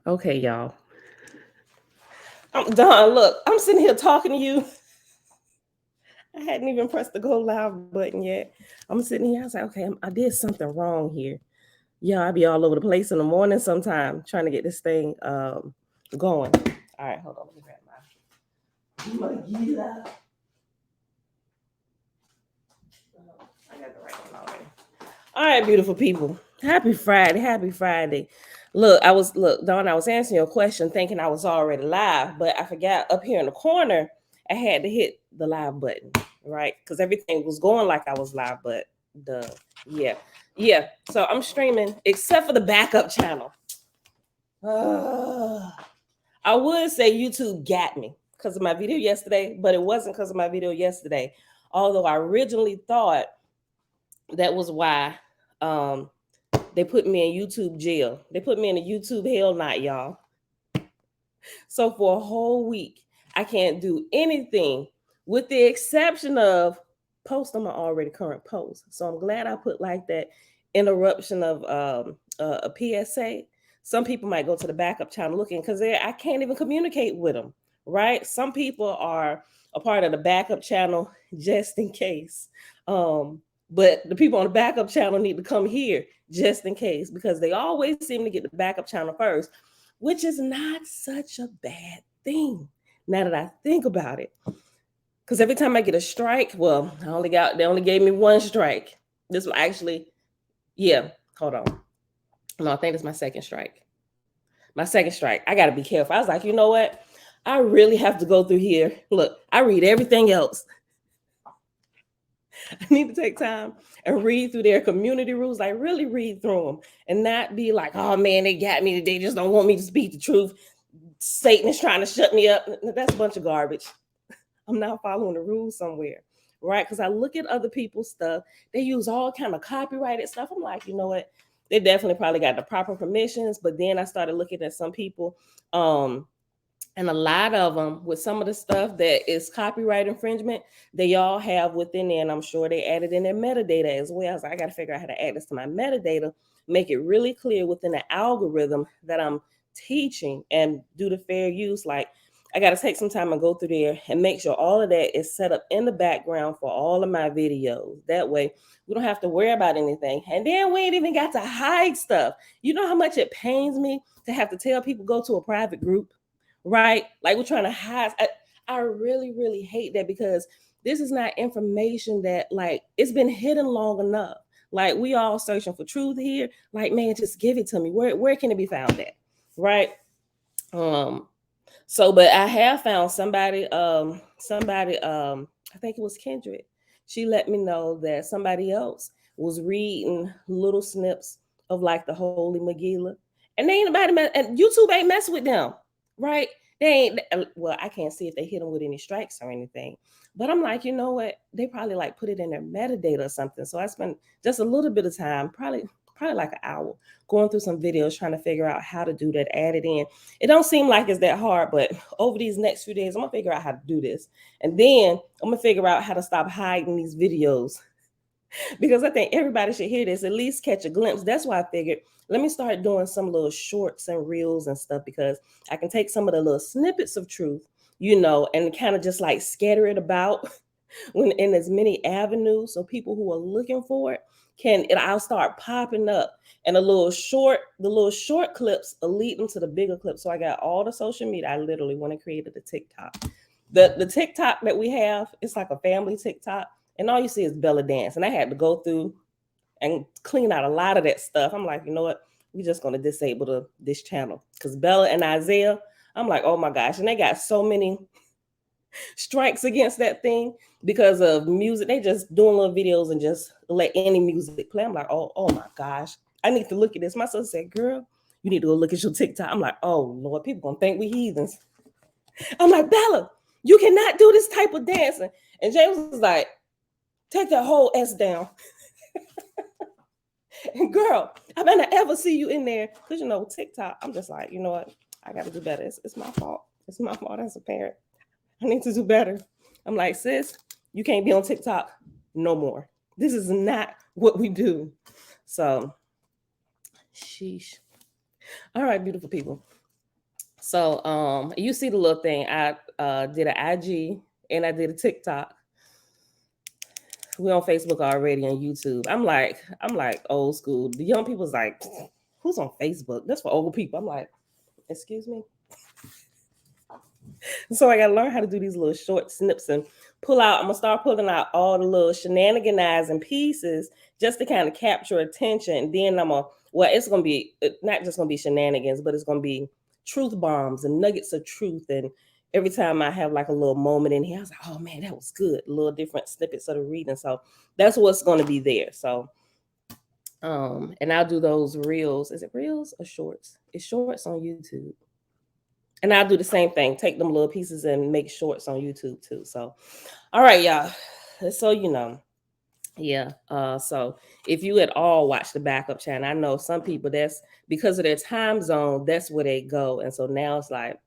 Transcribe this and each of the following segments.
Okay, y'all. I'm done. Look, I'm sitting here talking to you. I hadn't even pressed the go live button yet. I'm sitting here. I was like, okay, I did something wrong here. Yeah, I be all over the place in the morning sometime trying to get this thing going. All right, hold on. Let me grab my Magilla. I got the right one already. All right, beautiful people. Happy Friday. Happy Friday. Look, Dawn, I was answering your question thinking I was already live, but I forgot up here in the corner, I had to hit the live button, right? Because everything was going like I was live, but the yeah. Yeah. So I'm streaming except for the backup channel. I would say YouTube got me because of my video yesterday, but it wasn't because of my video yesterday. Although I originally thought that was why um they put me in YouTube jail. They put me in a YouTube hell knot, y'all. So for a whole week, I can't do anything with the exception of post on my already current post. So I'm glad I put like that interruption of a PSA. Some people might go to the backup channel looking because I can't even communicate with them, right? Some people are a part of the backup channel just in case. But the people on the backup channel need to come here just in case because they always seem to get the backup channel first, which is not such a bad thing now that I think about it. Because every time I get a strike, well, they only gave me one strike. This will actually, yeah, hold on. No, I think it's my second strike. My second strike. I got to be careful. I was like, you know what? I really have to go through here. Look, I read everything else. I need to take time and read through their community rules. Like really read through them and not be like, oh man, they got me. They just don't want me to speak the truth. Satan is trying to shut me up. That's a bunch of garbage. I'm not following the rules somewhere, right? Because I look at other people's stuff. They use all kind of copyrighted stuff. I'm like, you know what? They definitely probably got the proper permissions. But then I started looking at some people, and a lot of them with some of the stuff that is copyright infringement, they all have within there, and I'm sure they added in their metadata as well. So I got to figure out how to add this to my metadata, make it really clear within the algorithm that I'm teaching and do the fair use. Like I got to take some time and go through there and make sure all of that is set up in the background for all of my videos. That way we don't have to worry about anything. And then we ain't even got to hide stuff. You know how much it pains me to have to tell people go to a private group, right? Like we're trying to hide. I really, really hate that because this is not information that like it's been hidden long enough. Like we all searching for truth here. Like, man, just give it to me. Where can it be found at? Right. So but I have found somebody, I think it was Kendrick. She let me know that somebody else was reading little snips of like the Holy Megillah. And they ain't nobody and YouTube ain't messing with them, right? They ain't well, I can't see if they hit them with any strikes or anything. But I'm like, you know what? They probably like put it in their metadata or something. So I spent just a little bit of time, probably like an hour, going through some videos trying to figure out how to do that, add it in. It don't seem like it's that hard, but over these next few days, I'm gonna figure out how to do this. And then I'm gonna figure out how to stop hiding these videos because I think everybody should hear this, at least catch a glimpse. That's why I figured let me start doing some little shorts and reels and stuff because I can take some of the little snippets of truth, and kind of just like scatter it about when in as many avenues so people who are looking for it I'll start popping up and the little short clips will lead them to the bigger clips. So I got all the social media. I literally when I created the TikTok. The TikTok that we have, it's like a family TikTok, and all you see is Bella dance. And I had to go through and clean out a lot of that stuff. I'm like, you know what? We're just gonna disable this channel because Bella and Isaiah. I'm like, oh my gosh, and they got so many strikes against that thing because of music. They just doing little videos and just let any music play. I'm like, oh my gosh, I need to look at this. My sister said, girl, you need to go look at your TikTok. I'm like, oh Lord, people gonna think we heathens. I'm like, Bella, you cannot do this type of dancing. And James was like, take that whole S down. And girl, I better not ever see you in there. Because TikTok, I'm just like, you know what? I gotta do better. It's my fault. It's my fault as a parent. I need to do better. I'm like, sis, you can't be on TikTok no more. This is not what we do. So, sheesh. All right, beautiful people. So you see the little thing. I did an IG and I did a TikTok. We on Facebook already and YouTube. I'm like old school. The young people's like, who's on Facebook? That's for old people. I'm like, excuse me. So I gotta learn how to do these little short snips and pull out. I'm gonna start pulling out all the little shenaniganizing pieces just to kind of capture attention. And then it's gonna be not just gonna be shenanigans, but it's gonna be truth bombs and nuggets of truth. And every time I have like a little moment in here, I was like, oh man, that was good. A little different snippets of the reading. So that's what's gonna be there. So and I'll do those reels. Is it reels or shorts? It's shorts on YouTube. And I'll do the same thing. Take them little pieces and make shorts on YouTube too. So, all right, y'all. So yeah. So if you at all watch the backup channel, I know some people that's because of their time zone, that's where they go. And so now it's like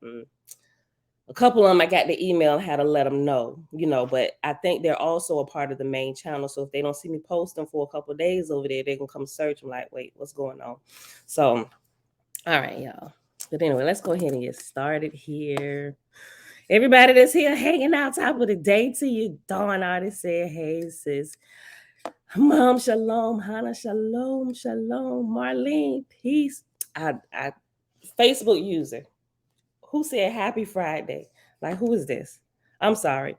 a couple of them I got the email and had to let them know, but I think they're also a part of the main channel. So if they don't see me posting for a couple of days over there, they can come search. I'm like, wait, what's going on? So, all right, y'all. But anyway, let's go ahead and get started here. Everybody that's here hanging out top of the day to you. Dawn artist said, hey, sis. Mom, shalom. Hannah, shalom. Shalom. Marlene, peace. I Facebook user. Who said happy Friday? Like, who is this? I'm sorry.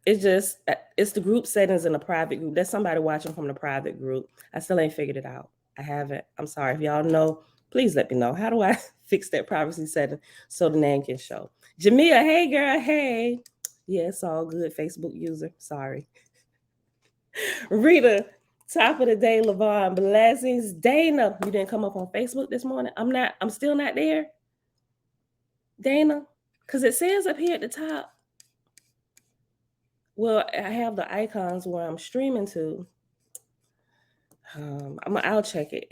It's the group settings in the private group. There's somebody watching from the private group. I still ain't figured it out. I haven't. I'm sorry. If y'all know, please let me know. How do I fix that privacy setting so the name can show? Jamia, hey girl, hey. Yeah, it's all good. Facebook user. Sorry. Rita, top of the day, Lavon. Blessings. Dana, you didn't come up on Facebook this morning. I'm still not there. Dana, because it says up here at the top. Well, I have the icons where I'm streaming to. I'll check it.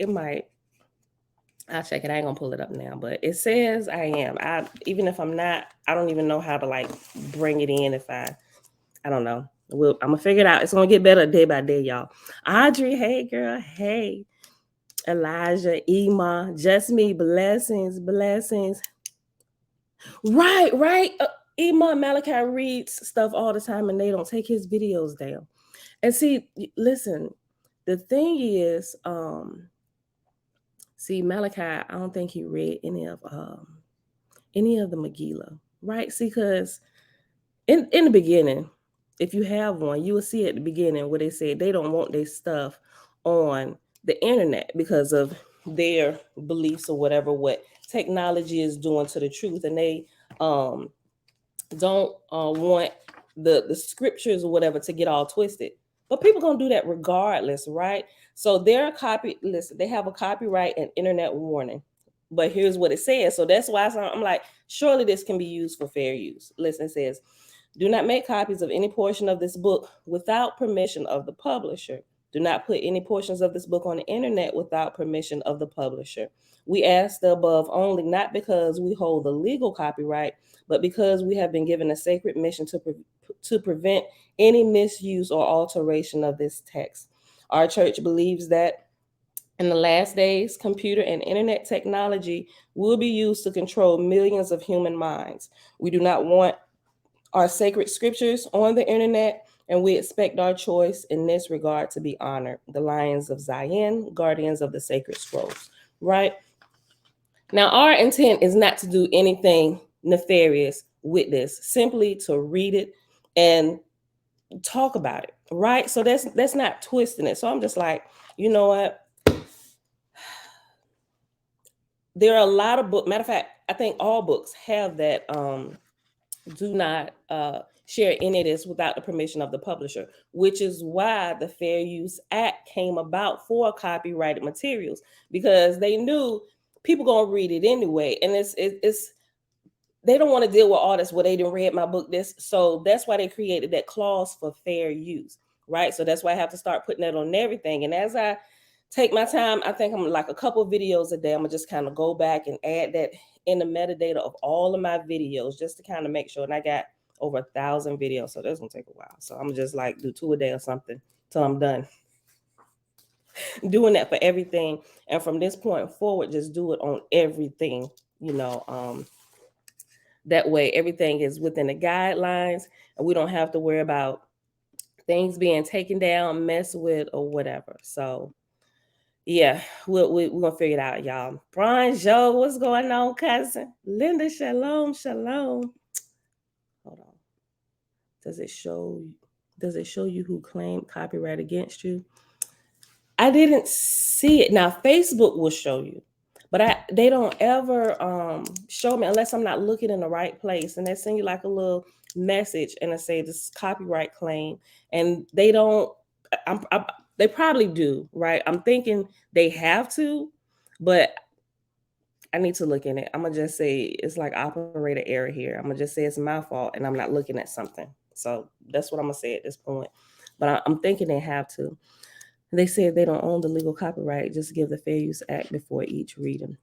I'll check it. I ain't gonna pull it up now, but it says I am. Even if I'm not, I don't even know how to like bring it in. If I don't know. I'm gonna figure it out. It's gonna get better day by day, y'all. Audrey, hey girl, hey. Elijah, Ema, just me, blessings. Right. Ema Malachi reads stuff all the time, and they don't take his videos down. And see, listen, the thing is, see, Malachi, I don't think he read any of the Megillah, right? See, because in the beginning, if you have one, you will see at the beginning where they said they don't want their stuff on the internet because of their beliefs or whatever, what technology is doing to the truth, and they don't want the scriptures or whatever to get all twisted. But people gonna do that regardless, right? So they have a copyright and internet warning. But here's what it says. So that's why I'm like, surely this can be used for fair use. Listen, it says, do not make copies of any portion of this book without permission of the publisher. Do not put any portions of this book on the internet without permission of the publisher. We ask the above only not because we hold the legal copyright, but because we have been given a sacred mission to prevent any misuse or alteration of this text. Our church believes that in the last days, computer and internet technology will be used to control millions of human minds. We do not want our sacred scriptures on the internet, and we expect our choice in this regard to be honored. The Lions of Zion, guardians of the sacred scrolls, right? Now, our intent is not to do anything nefarious with this, simply to read it and talk about it, right? So that's not twisting it. So I'm just like, you know what? There are a lot of books. Matter of fact, I think all books have that do not share any of this without the permission of the publisher, which is why the Fair Use Act came about for copyrighted materials, because they knew people gonna read it anyway, and it's they don't want to deal with all this. Well, they didn't read my book this, so that's why they created that clause for fair use, right? So that's why I have to start putting that on everything. And as I take my time, I think I'm like a couple videos a day. I'm gonna just kind of go back and add that in the metadata of all of my videos just to kind of make sure. And I got over 1,000 videos, so that's gonna take a while. So I'm just like do 2 a day or something till I'm done. doing that for everything. And from this point forward, just do it on everything, that way everything is within the guidelines and we don't have to worry about things being taken down, messed with, or whatever. So yeah, we're gonna figure it out, y'all. Brian, Joe, what's going on, cousin? Linda, shalom, shalom. Hold on. Does it show you who claimed copyright against you? I didn't see it. Now Facebook will show you, but they don't ever show me unless I'm not looking in the right place, and they send you like a little message and they say this copyright claim, and they don't. They probably do, right? I'm thinking they have to, but I need to look in it. I'm gonna just say it's like operator error here. I'm gonna just say it's my fault and I'm not looking at something. So that's what I'm gonna say at this point. But I'm thinking they have to. They said they don't own the legal copyright. Just give the Fair Use Act before each reading.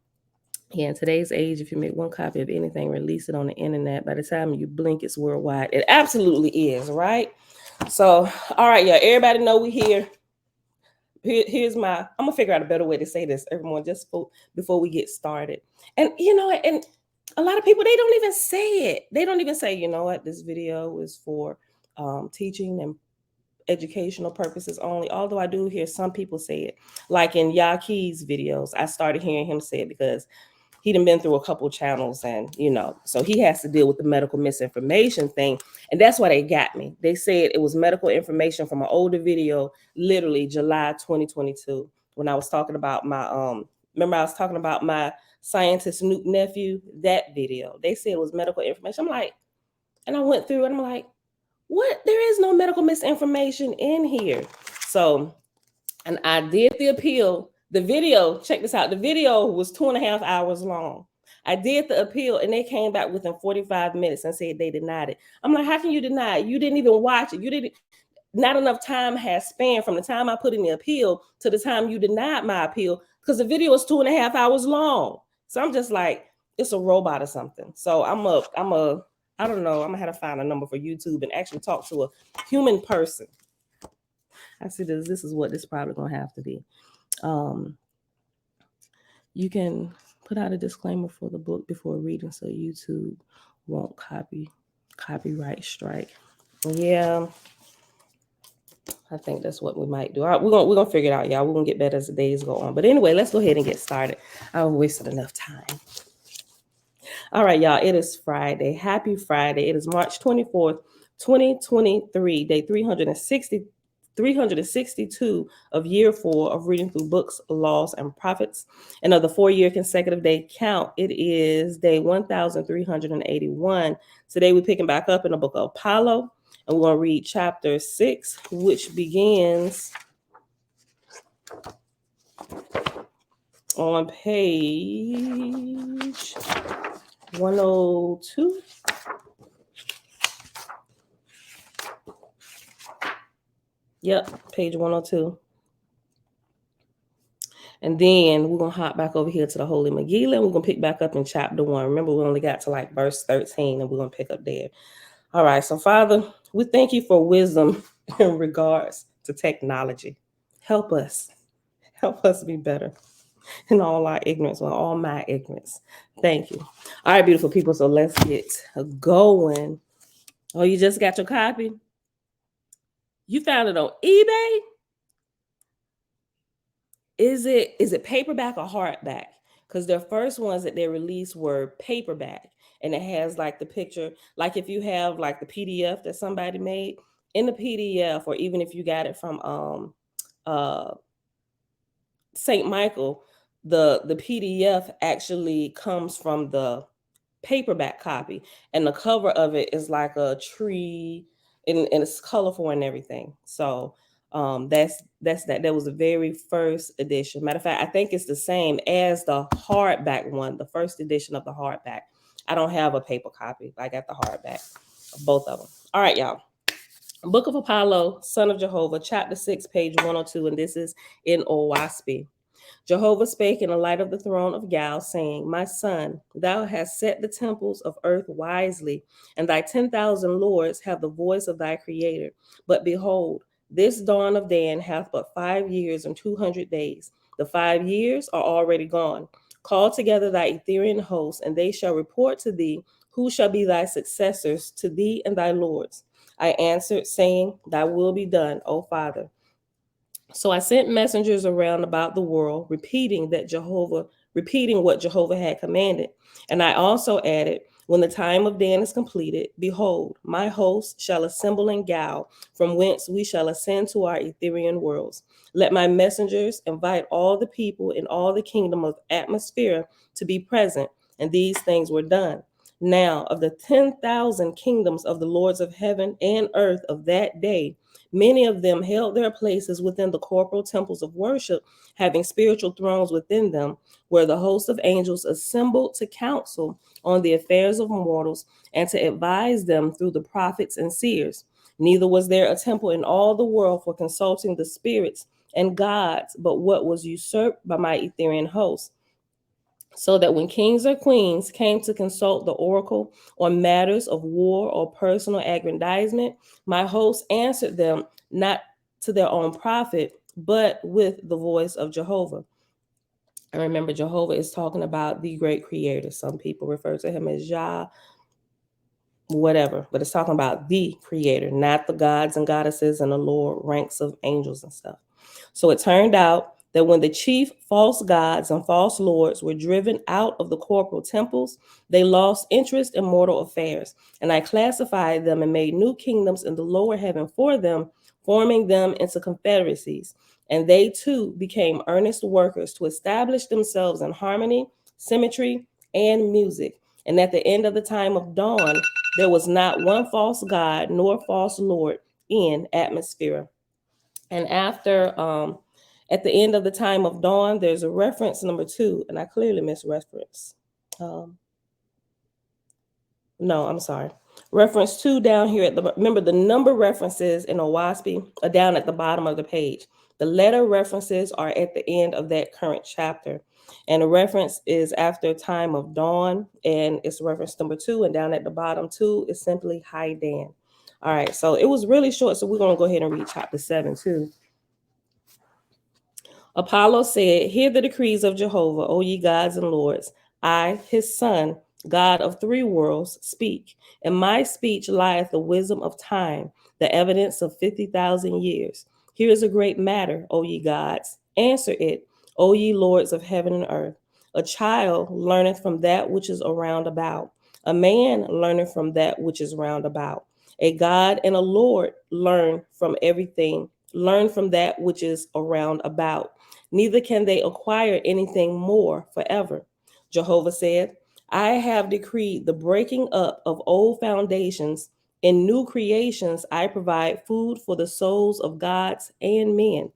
Yeah, in today's age, if you make one copy of anything, release it on the internet, by the time you blink, it's worldwide. It absolutely is, right? So, all right, y'all. Everybody know we here. Here's my, I'm gonna figure out a better way to say this, everyone, just before we get started. And and a lot of people, they don't even say it. They don't even say, this video is for teaching and educational purposes only. Although I do hear some people say it, like in Yaki's videos. I started hearing him say it because he done been through a couple channels, and so he has to deal with the medical misinformation thing, and that's why they got me. They said it was medical information from an older video, literally July 2022, when I was talking about my remember I was talking about my scientist Nuke nephew. That video, they said it was medical information. I'm like, and I went through and I'm like, what? There is no medical misinformation in here. So, and I did the appeal. The video, check this out. The video was 2.5 hours long. I did the appeal and they came back within 45 minutes and said they denied it. I'm like, how can you deny it? You didn't even watch it. You didn't, not enough time has spanned from the time I put in the appeal to the time you denied my appeal, because the video is 2.5 hours long. So I'm just like, it's a robot or something. So I don't know, I'm gonna have to find a number for YouTube and actually talk to a human person. I see this is what this probably gonna have to be. You can put out a disclaimer for the book before reading so YouTube won't copyright strike. Yeah, I think that's what we might do. All right, we're gonna figure it out, y'all. We're gonna get better as the days go on. But anyway, let's go ahead and get started. I've wasted enough time. All right, y'all. It is Friday. Happy Friday. It is March 24th, 2023, day 362 of year 4 of reading through books, laws, and prophets. And of the 4-year consecutive day count, it is day 1381. Today we're picking back up in the book of Apollo, and we're going to read chapter 6, which begins on page 102. Yep, page 102. And then we're going to hop back over here to the Holy Megillah, and we're going to pick back up in chapter 1. Remember, we only got to like verse 13, and we're going to pick up there. All right, so Father, we thank you for wisdom in regards to technology. Help us be better in all our ignorance, or all my ignorance. Thank you. All right, beautiful people, so let's get going. Oh, you just got your copy? You found it on eBay? Is it paperback or hardback? Because their first ones that they released were paperback, and it has like the picture, like if you have like the PDF that somebody made in the PDF, or even if you got it from St. Michael, the PDF actually comes from the paperback copy, and the cover of it is like a tree, and it's colorful and everything. So that's that was the very first edition. Matter of fact, I think it's the same as the hardback one, the first edition of the hardback. I don't have a paper copy. I got the hardback of both of them. All right, y'all. Book of Apollo, Son of Jehovah, chapter 6, page 102, and this is in Owaspi. Jehovah spake in the light of the throne of Gal, saying, my son, thou hast set the temples of earth wisely, and thy 10,000 lords have the voice of thy creator. But behold, This dawn of Dan hath but 5 years and 200 days. The 5 years are already gone. Call together thy Etherian hosts, and they shall report to thee who shall be thy successors to thee and thy lords. I answered, saying, Thy will be done, O Father. So I sent messengers around about the world, repeating what Jehovah had commanded. And I also added, when the time of Dan is completed, behold, my host shall assemble in Gal, from whence we shall ascend to our Etherian worlds. Let my messengers invite all the people in all the kingdom of atmosphere to be present. And these things were done. Now, of the 10,000 kingdoms of the lords of heaven and earth of that day, many of them held their places within the corporal temples of worship, having spiritual thrones within them, where the host of angels assembled to counsel on the affairs of mortals and to advise them through the prophets and seers. Neither was there a temple in all the world for consulting the spirits and gods, but what was usurped by my Etherian host. So that when kings or queens came to consult the oracle on matters of war or personal aggrandizement, my host answered them not to their own profit, but with the voice of Jehovah. And remember, Jehovah is talking about the great creator. Some people refer to him as Jah, whatever, but it's talking about the creator, not the gods and goddesses and the lower ranks of angels and stuff. So it turned out that when the chief false gods and false lords were driven out of the corporal temples, they lost interest in mortal affairs. And I classified them and made new kingdoms in the lower heaven for them, forming them into confederacies. And they too became earnest workers to establish themselves in harmony, symmetry, and music. And at the end of the time of dawn, there was not one false god nor false lord in atmosphere. And at the end of the time of dawn, there's a reference number 2, and I clearly misreferenced. No, I'm sorry. Reference 2 down here remember the number references in OWASP are down at the bottom of the page. The letter references are at the end of that current chapter. And the reference is after time of dawn, and it's reference number 2, and down at the bottom 2 is simply Hi Dan. All right, so it was really short, so we're going to go ahead and read chapter 7 too. Apollo said, Hear the decrees of Jehovah, O ye gods and lords. I, his son, God of 3 worlds, speak. In my speech lieth the wisdom of time, the evidence of 50,000 years. Here is a great matter, O ye gods. Answer it, O ye lords of heaven and earth. A child learneth from that which is around about. A man learneth from that which is round about. A God and a Lord learn from that which is around about. Neither can they acquire anything more forever. Jehovah said, I have decreed the breaking up of old foundations. In new creations, I provide food for the souls of gods and men.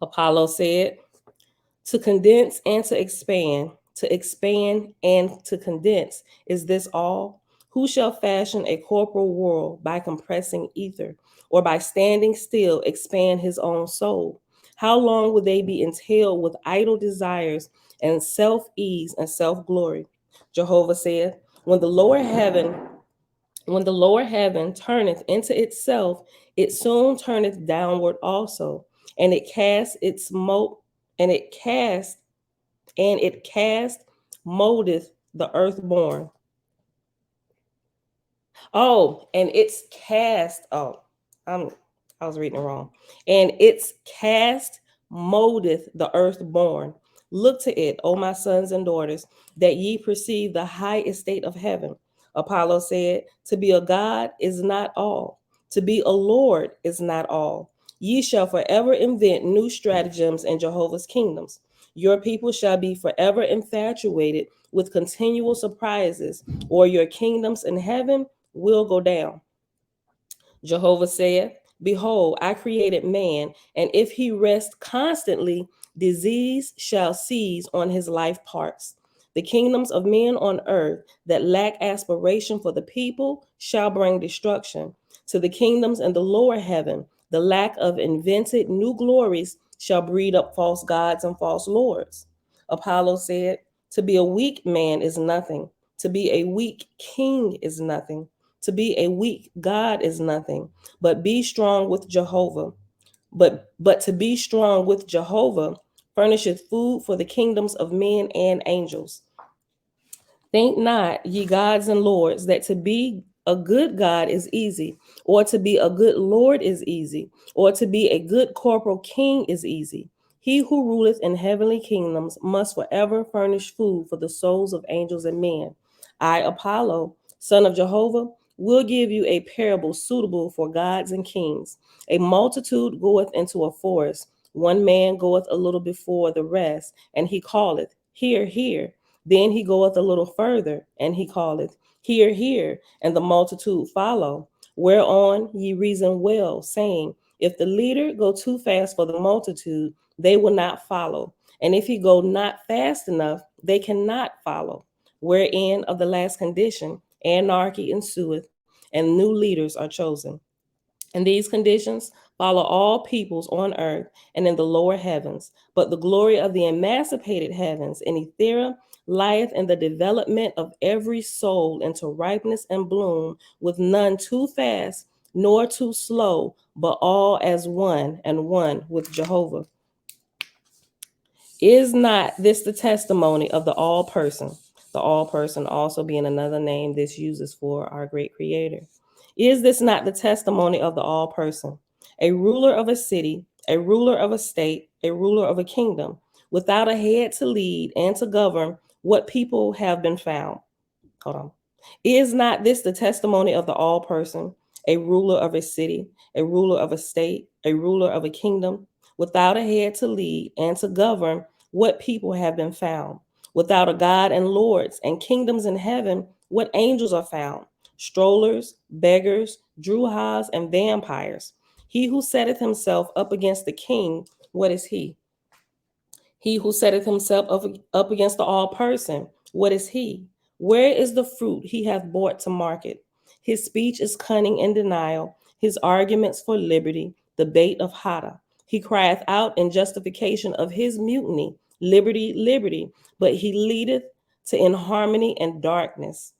Apollo said, to condense and to expand and to condense, is this all? Who shall fashion a corporal world by compressing ether, or by standing still expand his own soul? How long will they be entailed with idle desires and self-ease and self-glory? Jehovah said, when the lower heaven turneth into itself, it soon turneth downward also, and it casts its moldeth the earthborn. Oh, and it's cast. Oh, I was reading it wrong. And its cast moldeth the earthborn. Look to it, O my sons and daughters, that ye perceive the high estate of heaven. Apollo said, to be a god is not all. To be a lord is not all. Ye shall forever invent new stratagems in Jehovah's kingdoms. Your people shall be forever infatuated with continual surprises, or your kingdoms in heaven will go down. Jehovah said, Behold, I created man, and if he rest constantly, disease shall seize on his life parts. The kingdoms of men on earth that lack aspiration for the people shall bring destruction. To the kingdoms in the lower heaven, the lack of invented new glories shall breed up false gods and false lords. Apollo said, To be a weak man is nothing. To be a weak king is nothing. To be a weak God is nothing, but be strong with Jehovah. But to be strong with Jehovah furnisheth food for the kingdoms of men and angels. Think not, ye gods and lords, that to be a good God is easy, or to be a good Lord is easy, or to be a good corporal king is easy. He who ruleth in heavenly kingdoms must forever furnish food for the souls of angels and men. I, Apollo, son of Jehovah, will give you a parable suitable for gods and kings. A multitude goeth into a forest, one man goeth a little before the rest, and he calleth, Hear, hear. Then he goeth a little further, and he calleth, Hear, hear, and the multitude follow. Whereon ye reason well, saying, If the leader go too fast for the multitude, they will not follow. And if he go not fast enough, they cannot follow. Wherein of the last condition, anarchy ensueth, and new leaders are chosen. And these conditions follow all peoples on earth and in the lower heavens. But the glory of the emancipated heavens in Ethera lieth in the development of every soul into ripeness and bloom, with none too fast nor too slow, but all as one and one with Jehovah. Is not this the testimony of the all person? The all person also being another name this uses for our great creator. Is this not the testimony of the all person? A ruler of a city, a ruler of a state, a ruler of a kingdom, without a head to lead and to govern what people have been found. Hold on. Is not this the testimony of the all person, a ruler of a city, a ruler of a state, a ruler of a kingdom, without a head to lead and to govern what people have been found? Without a God and lords and kingdoms in heaven, what angels are found? Strollers, beggars, druhas, and vampires. He who setteth himself up against the king, what is he? He who setteth himself up against the all person, what is he? Where is the fruit he hath brought to market? His speech is cunning and denial, his arguments for liberty, the bait of Hada. He crieth out in justification of his mutiny, liberty, liberty, but he leadeth to inharmony and darkness.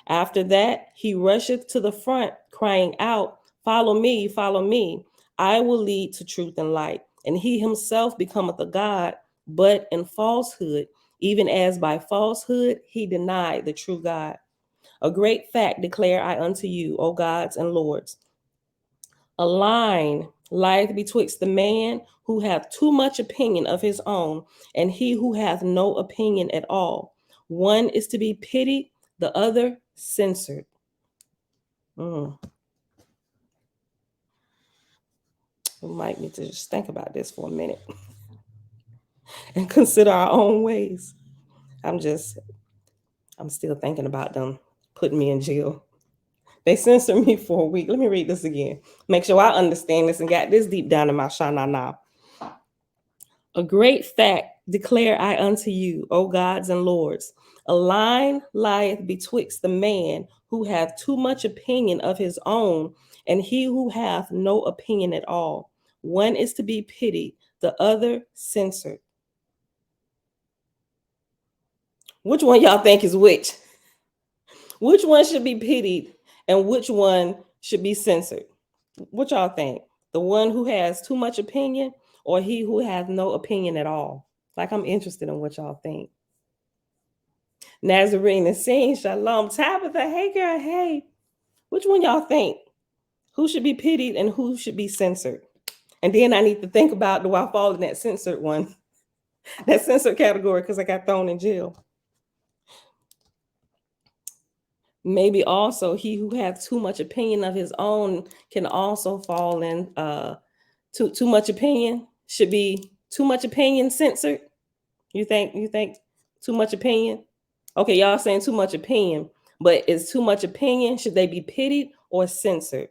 After that, he rusheth to the front, crying out, Follow me, follow me. I will lead to truth and light. And he himself becometh a God, but in falsehood, even as by falsehood he denied the true God. A great fact declare I unto you, O gods and lords. A line lieth betwixt the man who hath too much opinion of his own and he who hath no opinion at all. One is to be pitied, the other censored. We might need to just think about this for a minute and consider our own ways. I'm still thinking about them putting me in jail. They censored me for a week. Let me read this again. Make sure I understand this and got this deep down in my shana now. A great fact declare I unto you, O gods and lords. A line lieth betwixt the man who hath too much opinion of his own and he who hath no opinion at all. One is to be pitied, the other censored. Which one y'all think is which? Which one should be pitied and which one should be censored? What y'all think? The one who has too much opinion or he who has no opinion at all? Like, I'm interested in what y'all think. Nazarene is saying shalom. Tabitha, hey girl, hey. Which one y'all think? Who should be pitied and who should be censored? And then I need to think about, do I fall in that censored one? That censored category because I got thrown in jail. Maybe also he who has too much opinion of his own can also fall in too much opinion. Should be too much opinion censored. You think too much opinion? Okay, y'all saying too much opinion, but is too much opinion, should they be pitied or censored?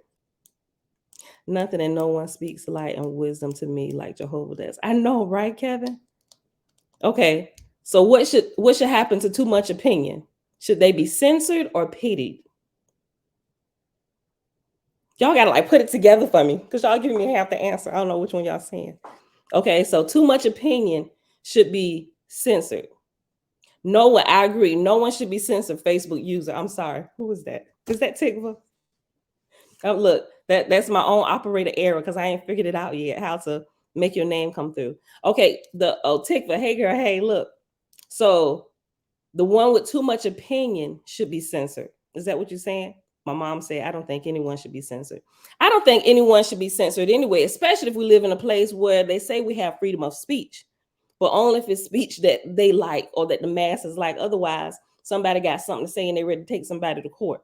Nothing and no one speaks light and wisdom to me like Jehovah does. I know, right, Kevin? Okay, so what should happen to too much opinion? Should they be censored or pitied? Y'all gotta like put it together for me because y'all giving me half the answer. I don't know which one y'all saying. Okay, so too much opinion should be censored. No one, I agree. No one should be censored. Facebook user. I'm sorry. Who was that? Is that Tigva? Oh, look, that's my own operator error because I ain't figured it out yet how to make your name come through. Okay, the tick for hey girl, hey, look. So the one with too much opinion should be censored. Is that what you're saying? My mom said, I don't think anyone should be censored. I don't think anyone should be censored anyway, especially if we live in a place where they say we have freedom of speech, but only if it's speech that they like or that the masses like. Otherwise, somebody got something to say and they're ready to take somebody to court.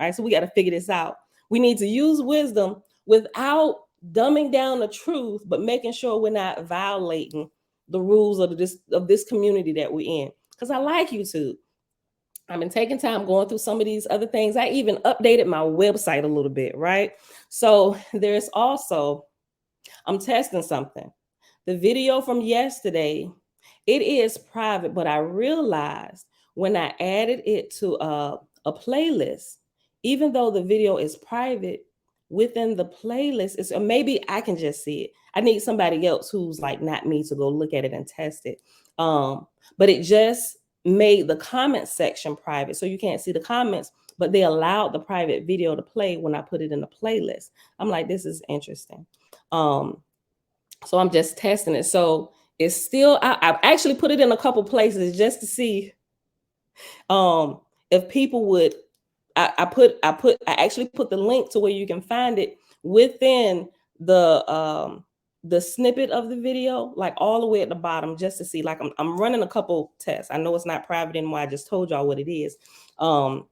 All right, so we got to figure this out. We need to use wisdom without dumbing down the truth, but making sure we're not violating the rules of this community that we're in. Because I like YouTube. I've been taking time going through some of these other things. I even updated my website a little bit, right? So there's also, I'm testing something. The video from yesterday, it is private, but I realized when I added it to a playlist, even though the video is private, within the playlist, it's, or maybe I can just see it. I need somebody else who's like not me to go look at it and test it. But it just made the comment section private, so you can't see the comments, but they allowed the private video to play when I put it in the playlist. I'm like, this is interesting. So I'm just testing it. So it's still, I've actually put it in a couple places just to see if people would. I actually put the link to where you can find it within the snippet of the video, like all the way at the bottom, just to see. Like I'm running a couple tests. I know it's not private anymore. I just told y'all what it is. But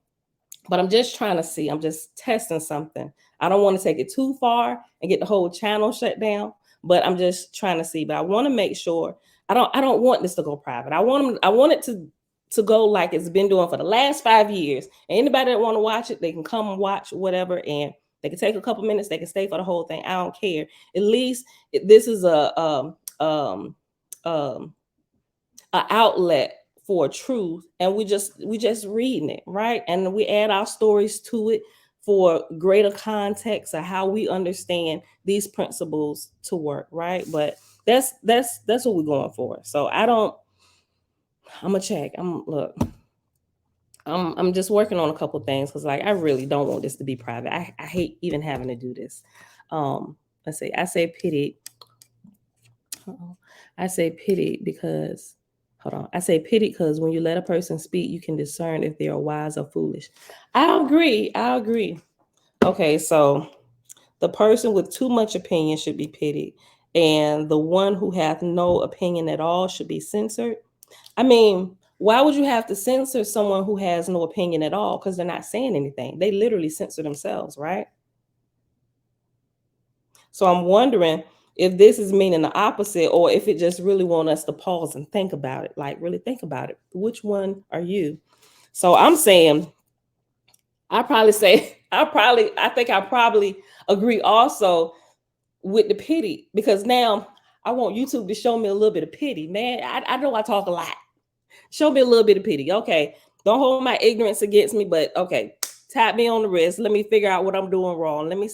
I'm just trying to see. I'm just testing something. I don't want to take it too far and get the whole channel shut down, but I'm just trying to see. But I want to make sure I don't want this to go private. I want it to go like it's been doing for the last 5 years. And anybody that want to watch it, they can come and watch whatever, and they can take a couple minutes, they can stay for the whole thing. I don't care. At least this is a outlet for truth, and we just reading it, right? And we add our stories to it for greater context of how we understand these principles to work, right? But that's what we're going for. So I'm gonna check. I'm just working on a couple things because like I really don't want this to be private. I hate even having to do this. Let's see. I say pity. I say pity because hold on. I say pity because when you let a person speak, you can discern if they are wise or foolish. I agree. I agree. Okay, so the person with too much opinion should be pitied, and the one who hath no opinion at all should be censored. I mean, why would you have to censor someone who has no opinion at all? Because they're not saying anything. They literally censor themselves, right? So I'm wondering if this is meaning the opposite, or if it just really want us to pause and think about it. Like really think about it. Which one are you? So I'm saying I probably say I probably agree also with the pity, because now I want YouTube to show me a little bit of pity. Man, I know I talk a lot. Show me a little bit of pity. Okay. Don't hold my ignorance against me, but okay, tap me on the wrist. Let me figure out what I'm doing wrong. Let me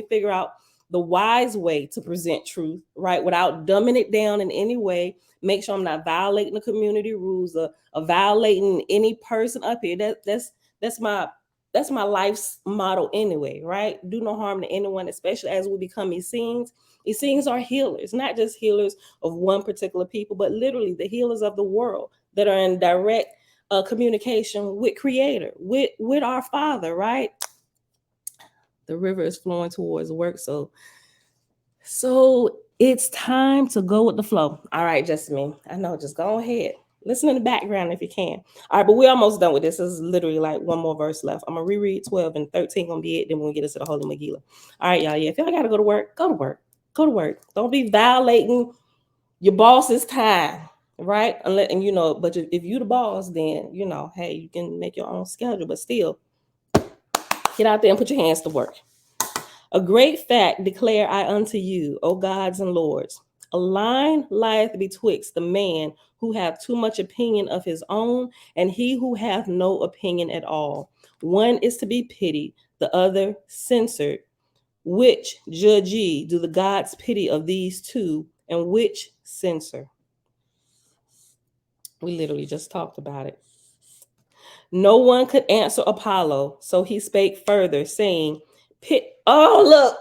figure out the wise way to present truth, right? Without dumbing it down in any way. Make sure I'm not violating the community rules or violating any person up here. That's my that's my life's motto anyway, right? Do no harm to anyone, especially as we become Essenes. Essenes are healers, not just healers of one particular people, but literally the healers of the world that are in direct communication with Creator, with our Father, right? The river is flowing towards work, so it's time to go with the flow. All right, just me. I know, just go ahead. Listen in the background if you can. All right, but we're almost done with this. This is literally like one more verse left. I'm gonna reread 12 and 13 gonna be it. Then we'll get into the Holy Megillah. All right, y'all. Yeah, if y'all gotta go to work, go to work. Go to work. Don't be violating your boss's time, right? And you know, but if you the boss, then you know, hey, you can make your own schedule, but still get out there and put your hands to work. A great fact declare I unto you, O gods and lords. A line lieth betwixt the man who hath too much opinion of his own, and he who hath no opinion at all. One is to be pitied, the other censored. Which judge ye? Do the gods pity of these two, and which censor? We literally just talked about it. No one could answer Apollo, so he spake further, saying, Oh, look.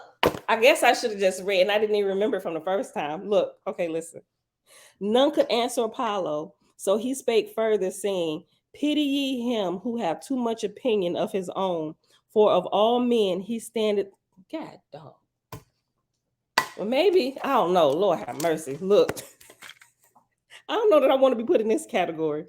I guess I should have just read, and I didn't even remember from the first time. Look, okay, listen. None could answer Apollo, so he spake further, saying, Pity ye him who have too much opinion of his own, for of all men he standeth. God dog. Well, maybe, I don't know. Lord have mercy. Look, I don't know that I want to be put in this category.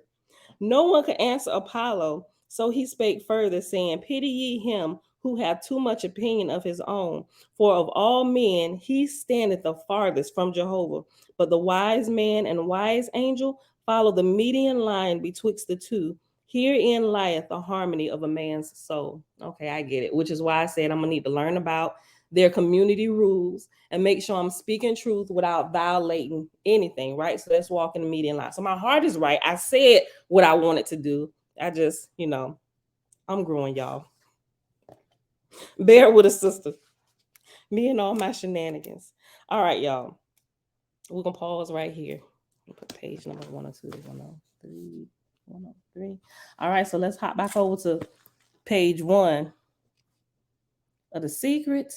No one could answer Apollo, so he spake further, saying, Pity ye him who hath too much opinion of his own, for of all men he standeth the farthest from Jehovah. But the wise man and wise angel follow the median line betwixt the two. Herein lieth the harmony of a man's soul. Okay, I get it, which is why I said I'm gonna need to learn about their community rules and make sure I'm speaking truth without violating anything, right? So let's walk in the median line. So my heart is right. I said what I wanted to do. I just, I'm growing, y'all. Bear with a sister. Me and all my shenanigans. All right, y'all. We're going to pause right here. Put page number 102, 103, 103. All right, so let's hop back over to page 1 of the secret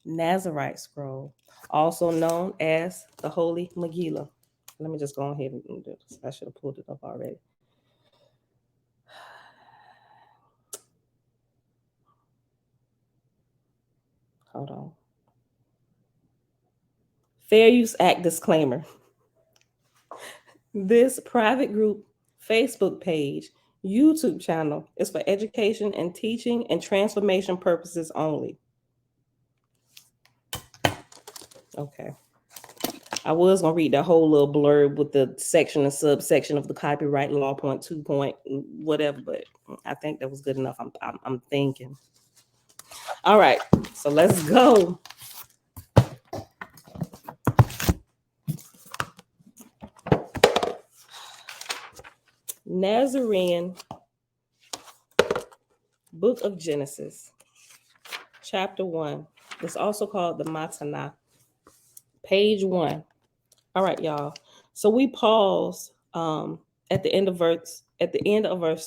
Nazarite scroll, also known as the Holy Megillah. Let me just go ahead and do this. I should have pulled it up already. Hold on. Fair Use Act disclaimer. This private group Facebook page, YouTube channel is for education and teaching and transformation purposes only. Okay. I was going to read that whole little blurb with the section and subsection of the copyright law, point 2 point, whatever, but I think that was good enough. I'm thinking. All right, so let's go. Nazarene, Book of Genesis, chapter 1. It's also called the Matana, page 1. All right, y'all. So we pause at the end of verse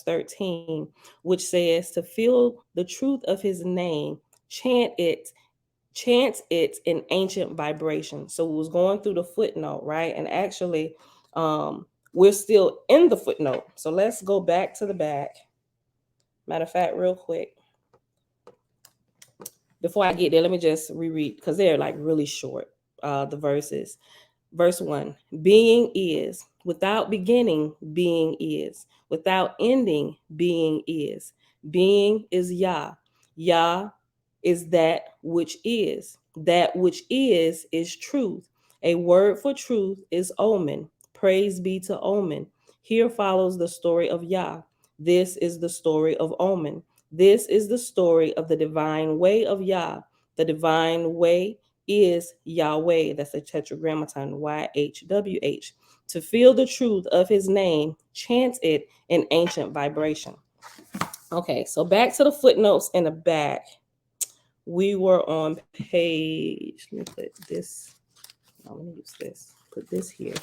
13, which says, to feel the truth of his name, chant it in ancient vibration. So it was going through the footnote, right? And actually, we're still in the footnote. So let's go back to the back. Matter of fact, real quick. Before I get there, let me just reread because they're like really short, the verses. Verse 1, being is, without beginning, being is, without ending, being is. Being is Yah. Yah is that which is. That which is truth. A word for truth is Omen. Praise be to Omen. Here follows the story of Yah. This is the story of Omen. This is the story of the divine way of Yah. The divine way is Yahweh. That's a tetragrammaton, YHWH. To feel the truth of his name, chant it in ancient vibration. Okay, so back to the footnotes in the back. We were on page, let me put this, let me use this, put this here.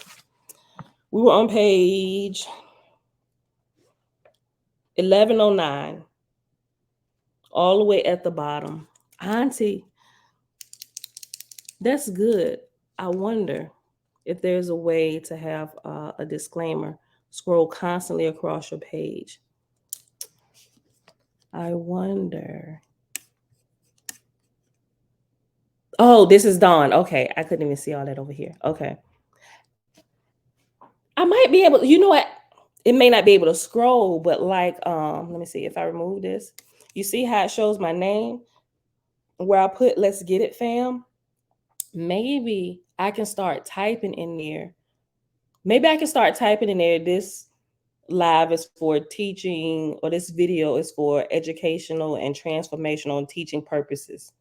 We were on page 1109, all the way at the bottom. Auntie, that's good. I wonder if there's a way to have a disclaimer scroll constantly across your page. I wonder. Oh, this is Dawn. Okay, I couldn't even see all that over here. Okay. I might be able, you know what? It may not be able to scroll, but like, let me see if I remove this. You see how it shows my name? Where I put let's get it, fam. Maybe I can start typing in there. Maybe I can start typing in there. This live is for teaching, or this video is for educational and transformational and teaching purposes.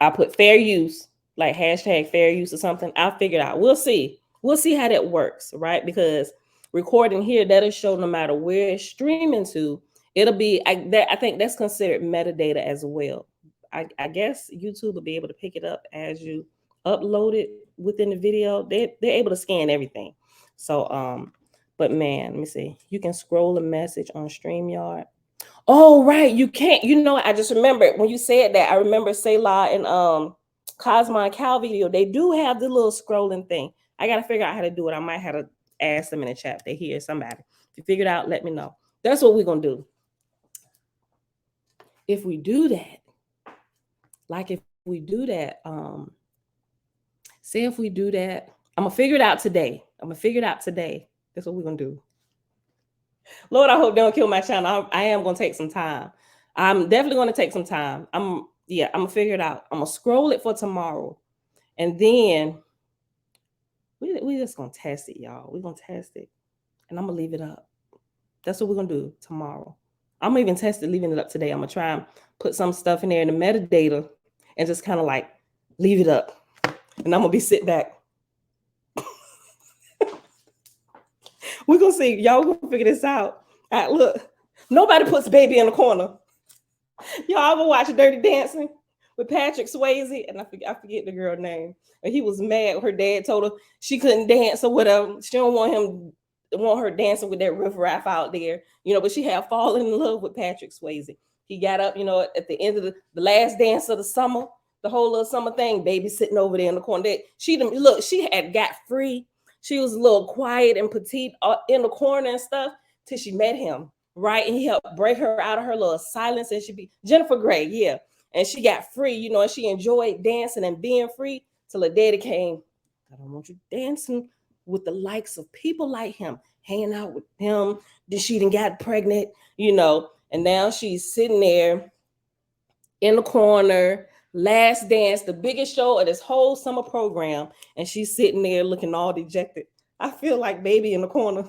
I put fair use, like hashtag fair use or something. I'll figure it out. We'll see. We'll see how that works, right? Because recording here, that'll show no matter where it's streaming to, it'll be, I think that's considered metadata as well. I guess YouTube will be able to pick it up as you upload it within the video. They're able to scan everything. So, but man, let me see. You can scroll a message on StreamYard. Oh, right. You can't, I just remembered when you said that. I remember Selah and Cosmo and Cal video. They do have the little scrolling thing. I gotta figure out how to do it. I might have to ask them in the chat if they hear somebody. If you figure it out, let me know. That's what we're gonna do. If we do that, like if we do that, say if we do that, I'm gonna figure it out today. That's what we're gonna do. Lord, I hope they don't kill my channel. I am gonna take some time. I'm definitely gonna take some time. I'm gonna figure it out. I'm gonna scroll it for tomorrow. And then we just gonna test it, y'all. We're gonna test it. And I'm gonna leave it up. That's what we're gonna do tomorrow. I'm gonna even test it, leaving it up today. I'm gonna try and put some stuff in there in the metadata and just kind of like leave it up. And I'm gonna be sit back. We're gonna see. Y'all gonna figure this out. All right, look, nobody puts baby in the corner. Y'all ever watch Dirty Dancing with Patrick Swayze? And I forget the girl name. And he was mad. Her dad told her she couldn't dance or whatever. She don't want her dancing with that riffraff out there, but she had fallen in love with Patrick Swayze. He got up, at the end of the last dance of the summer, the whole little summer thing, baby sitting over there in the corner. She had got free. She was a little quiet and petite in the corner and stuff till she met him, right? And he helped break her out of her little silence. And she be Jennifer Grey, yeah. And she got free, and she enjoyed dancing and being free till her daddy came. I don't want you dancing with the likes of people like him, hanging out with him. Then she done got pregnant, and now she's sitting there in the corner, last dance, the biggest show of this whole summer program, and she's sitting there looking all dejected. I feel like baby in the corner.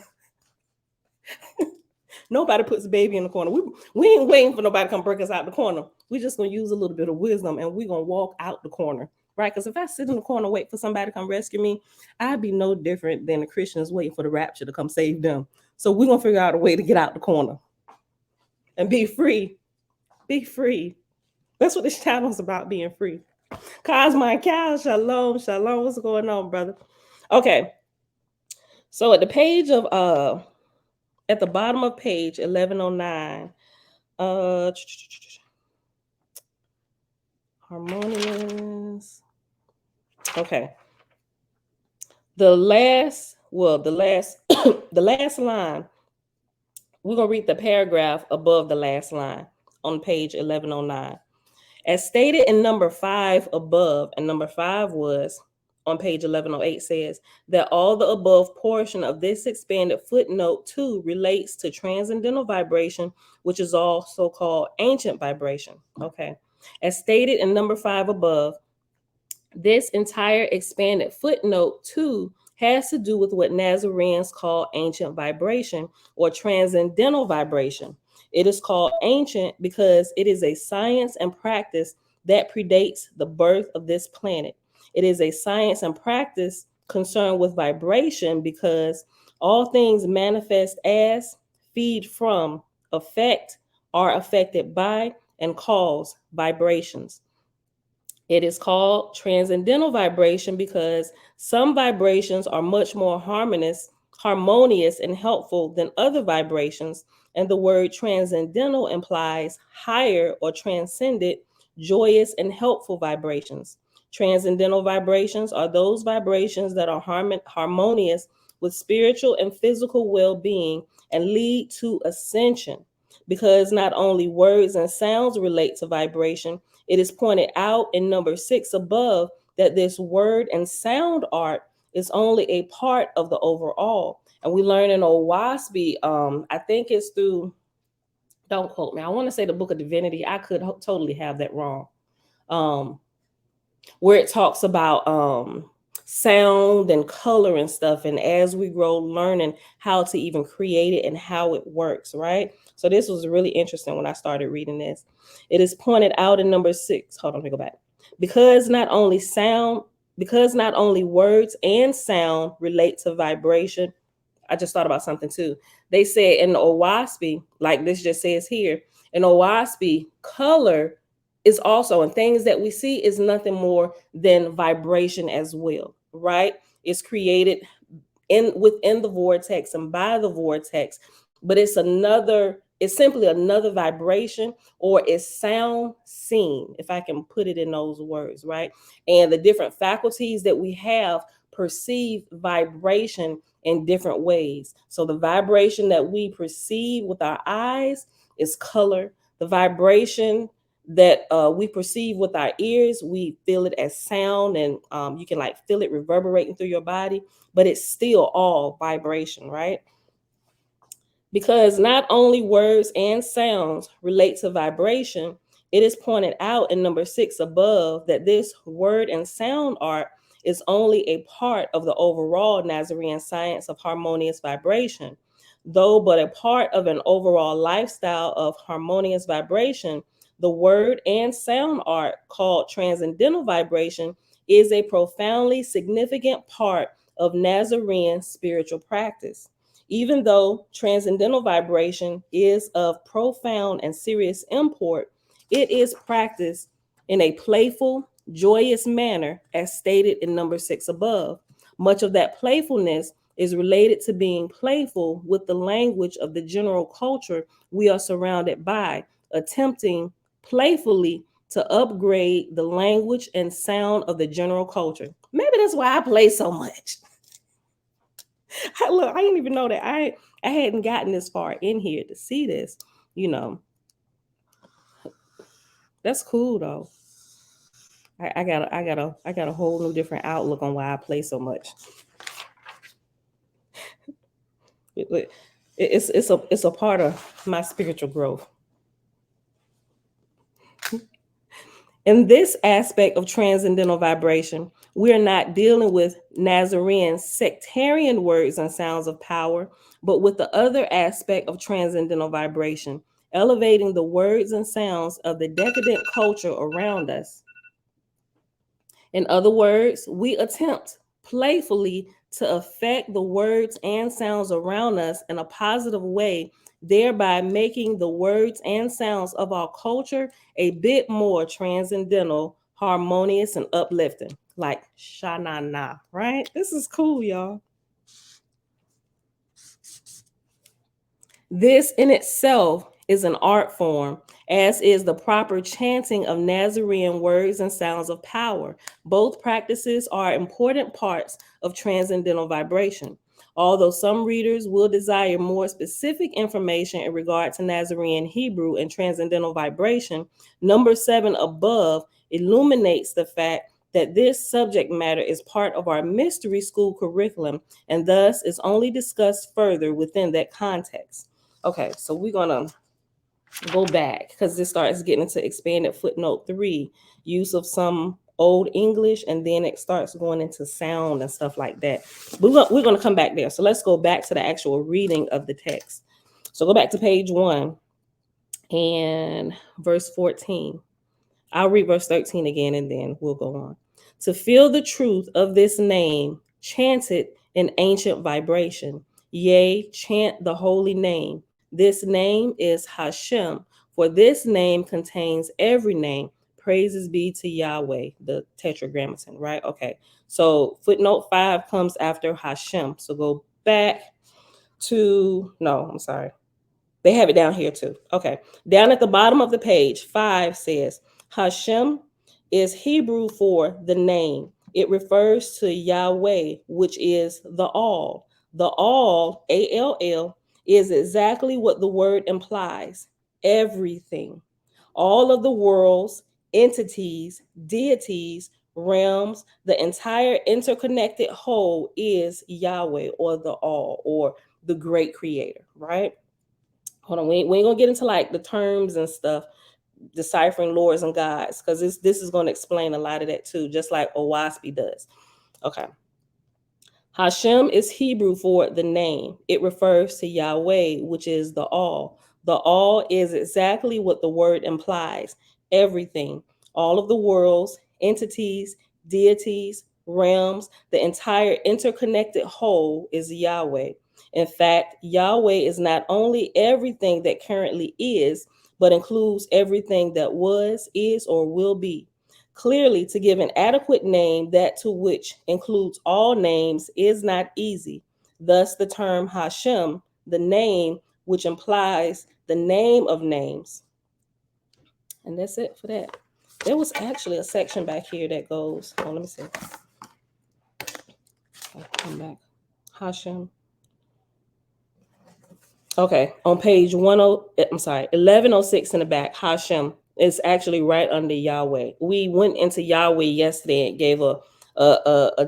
Nobody puts baby in the corner. We ain't waiting for nobody to come break us out the corner. We just gonna use a little bit of wisdom and we're gonna walk out the corner, right? Because if I sit in the corner wait for somebody to come rescue me, I'd be no different than the Christians waiting for the rapture to come save them. So we're gonna figure out a way to get out the corner and be free. Be free. That's what this channel is about, being free. Cosmo and Cal, shalom, shalom. What's going on, brother? Okay. So at the page of at the bottom of page 1109, harmonious. Okay. The last the last line, we're gonna read the paragraph above the last line on page 1109. As stated in number 5 above, and number 5 was on page 1108, says that all the above portion of this expanded footnote 2 relates to transcendental vibration, which is also called ancient vibration. Okay. As stated in number 5 above, this entire expanded footnote 2 has to do with what Nazarenes call ancient vibration or transcendental vibration. It is called ancient because it is a science and practice that predates the birth of this planet. It is a science and practice concerned with vibration because all things manifest as, feed from, affect, are affected by, and cause vibrations. It is called transcendental vibration because some vibrations are much more harmonious and helpful than other vibrations, and the word transcendental implies higher or transcendent, joyous, and helpful vibrations. Transcendental vibrations are those vibrations that are harmonious with spiritual and physical well-being and lead to ascension. Because not only words and sounds relate to vibration, it is pointed out in number 6 above that this word and sound art is only a part of the overall. And we learn in Owaspi, I think it's through, don't quote me, I want to say the Book of Divinity. I could totally have that wrong. Where it talks about sound and color and stuff. And as we grow, learning how to even create it and how it works, right? So this was really interesting when I started reading this. It is pointed out in number 6. Hold on, let me go back. Because not only words and sound relate to vibration. I just thought about something too. They said in the Owaspi, like this just says here, in Owaspi, color is also, and things that we see is nothing more than vibration as well, right? It's created within the vortex and by the vortex, but it's another It's simply another vibration or it's sound seen, if I can put it in those words, right? And the different faculties that we have perceive vibration in different ways. So the vibration that we perceive with our eyes is color. The vibration that we perceive with our ears, we feel it as sound, and you can like feel it reverberating through your body, but it's still all vibration, right? Because not only words and sounds relate to vibration, it is pointed out in number 6 above that this word and sound art is only a part of the overall Nazarene science of harmonious vibration. Though but a part of an overall lifestyle of harmonious vibration, the word and sound art called transcendental vibration is a profoundly significant part of Nazarene spiritual practice. Even though transcendental vibration is of profound and serious import, it is practiced in a playful, joyous manner, as stated in number 6 above. Much of that playfulness is related to being playful with the language of the general culture we are surrounded by, attempting playfully to upgrade the language and sound of the general culture. Maybe that's why I play so much. Look, I didn't even know that I hadn't gotten this far in here to see this. You know, that's cool though. I got a whole new different outlook on why I play so much. It's a part of my spiritual growth. In this aspect of transcendental vibration, we are not dealing with Nazarene sectarian words and sounds of power, but with the other aspect of transcendental vibration, elevating the words and sounds of the decadent culture around us. In other words, we attempt playfully to affect the words and sounds around us in a positive way, thereby making the words and sounds of our culture a bit more transcendental, harmonious, and uplifting. Like sha-na-na, right? This is cool, y'all. This in itself is an art form, as is the proper chanting of Nazarene words and sounds of power. Both practices are important parts of transcendental vibration. Although some readers will desire more specific information in regard to Nazarene Hebrew and transcendental vibration, number 7 above illuminates the fact that this subject matter is part of our mystery school curriculum and thus is only discussed further within that context. Okay, so we're gonna go back because this starts getting into expanded footnote 3, use of some old English, and then it starts going into sound and stuff like that. We're gonna come back there. So let's go back to the actual reading of the text. So go back to page 1 and verse 14. I'll read verse 13 again and then we'll go on. To feel the truth of this name, chant it in ancient vibration. Yea, chant the holy name. This name is Hashem, for this name contains every name. Praises be to Yahweh, the tetragrammaton, right? Okay. So footnote 5 comes after Hashem. So go back to, no, I'm sorry. They have it down here too. Okay. Down at the bottom of the page, 5 says, Hashem is Hebrew for the name. It refers to Yahweh, which is the all. The all, A-L-L, is exactly what the word implies. Everything. All of the worlds, entities, deities, realms, the entire interconnected whole is Yahweh, or the all, or the great creator, right? Hold on, we ain't gonna get into like the terms and stuff, deciphering lords and gods, because this is going to explain a lot of that too, just like Owaspi does. Okay. Hashem is Hebrew for the name. It refers to Yahweh, which is the all. The all is exactly what the word implies. Everything, all of the worlds, entities, deities, realms, the entire interconnected whole is Yahweh. In fact, Yahweh is not only everything that currently is, but includes everything that was, is, or will be. Clearly, to give an adequate name that to which includes all names is not easy. Thus, the term Hashem, the name, which implies the name of names. And that's it for that. There was actually a section back here that goes, oh, let me see. I'll come back. Hashem. Okay, on page 1106 in the back, Hashem is actually right under Yahweh. We went into Yahweh yesterday and gave a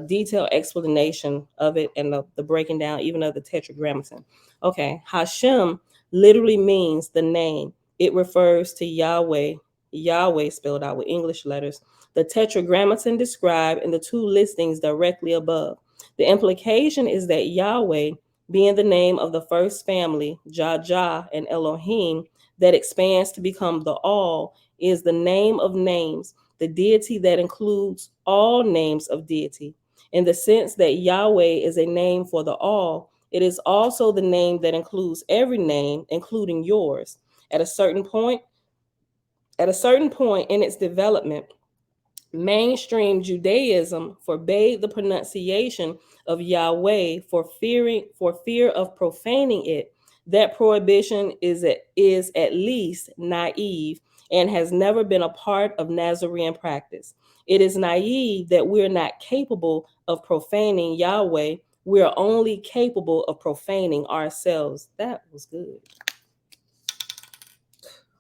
detailed explanation of it and the breaking down even of the tetragrammaton. Okay, Hashem literally means the name. It refers to Yahweh, Yahweh spelled out with English letters. The tetragrammaton described in the two listings directly above. The implication is that Yahweh, being the name of the first family, Jah and Elohim, that expands to become the all, is the name of names, the deity that includes all names of deity. In the sense that Yahweh is a name for the all, it is also the name that includes every name, including yours. At a certain point in its development, mainstream Judaism forbade the pronunciation of Yahweh for fear of profaning it. That prohibition is at least naive and has never been a part of Nazarene practice. It is naive that we're not capable of profaning Yahweh. We are only capable of profaning ourselves. That was good.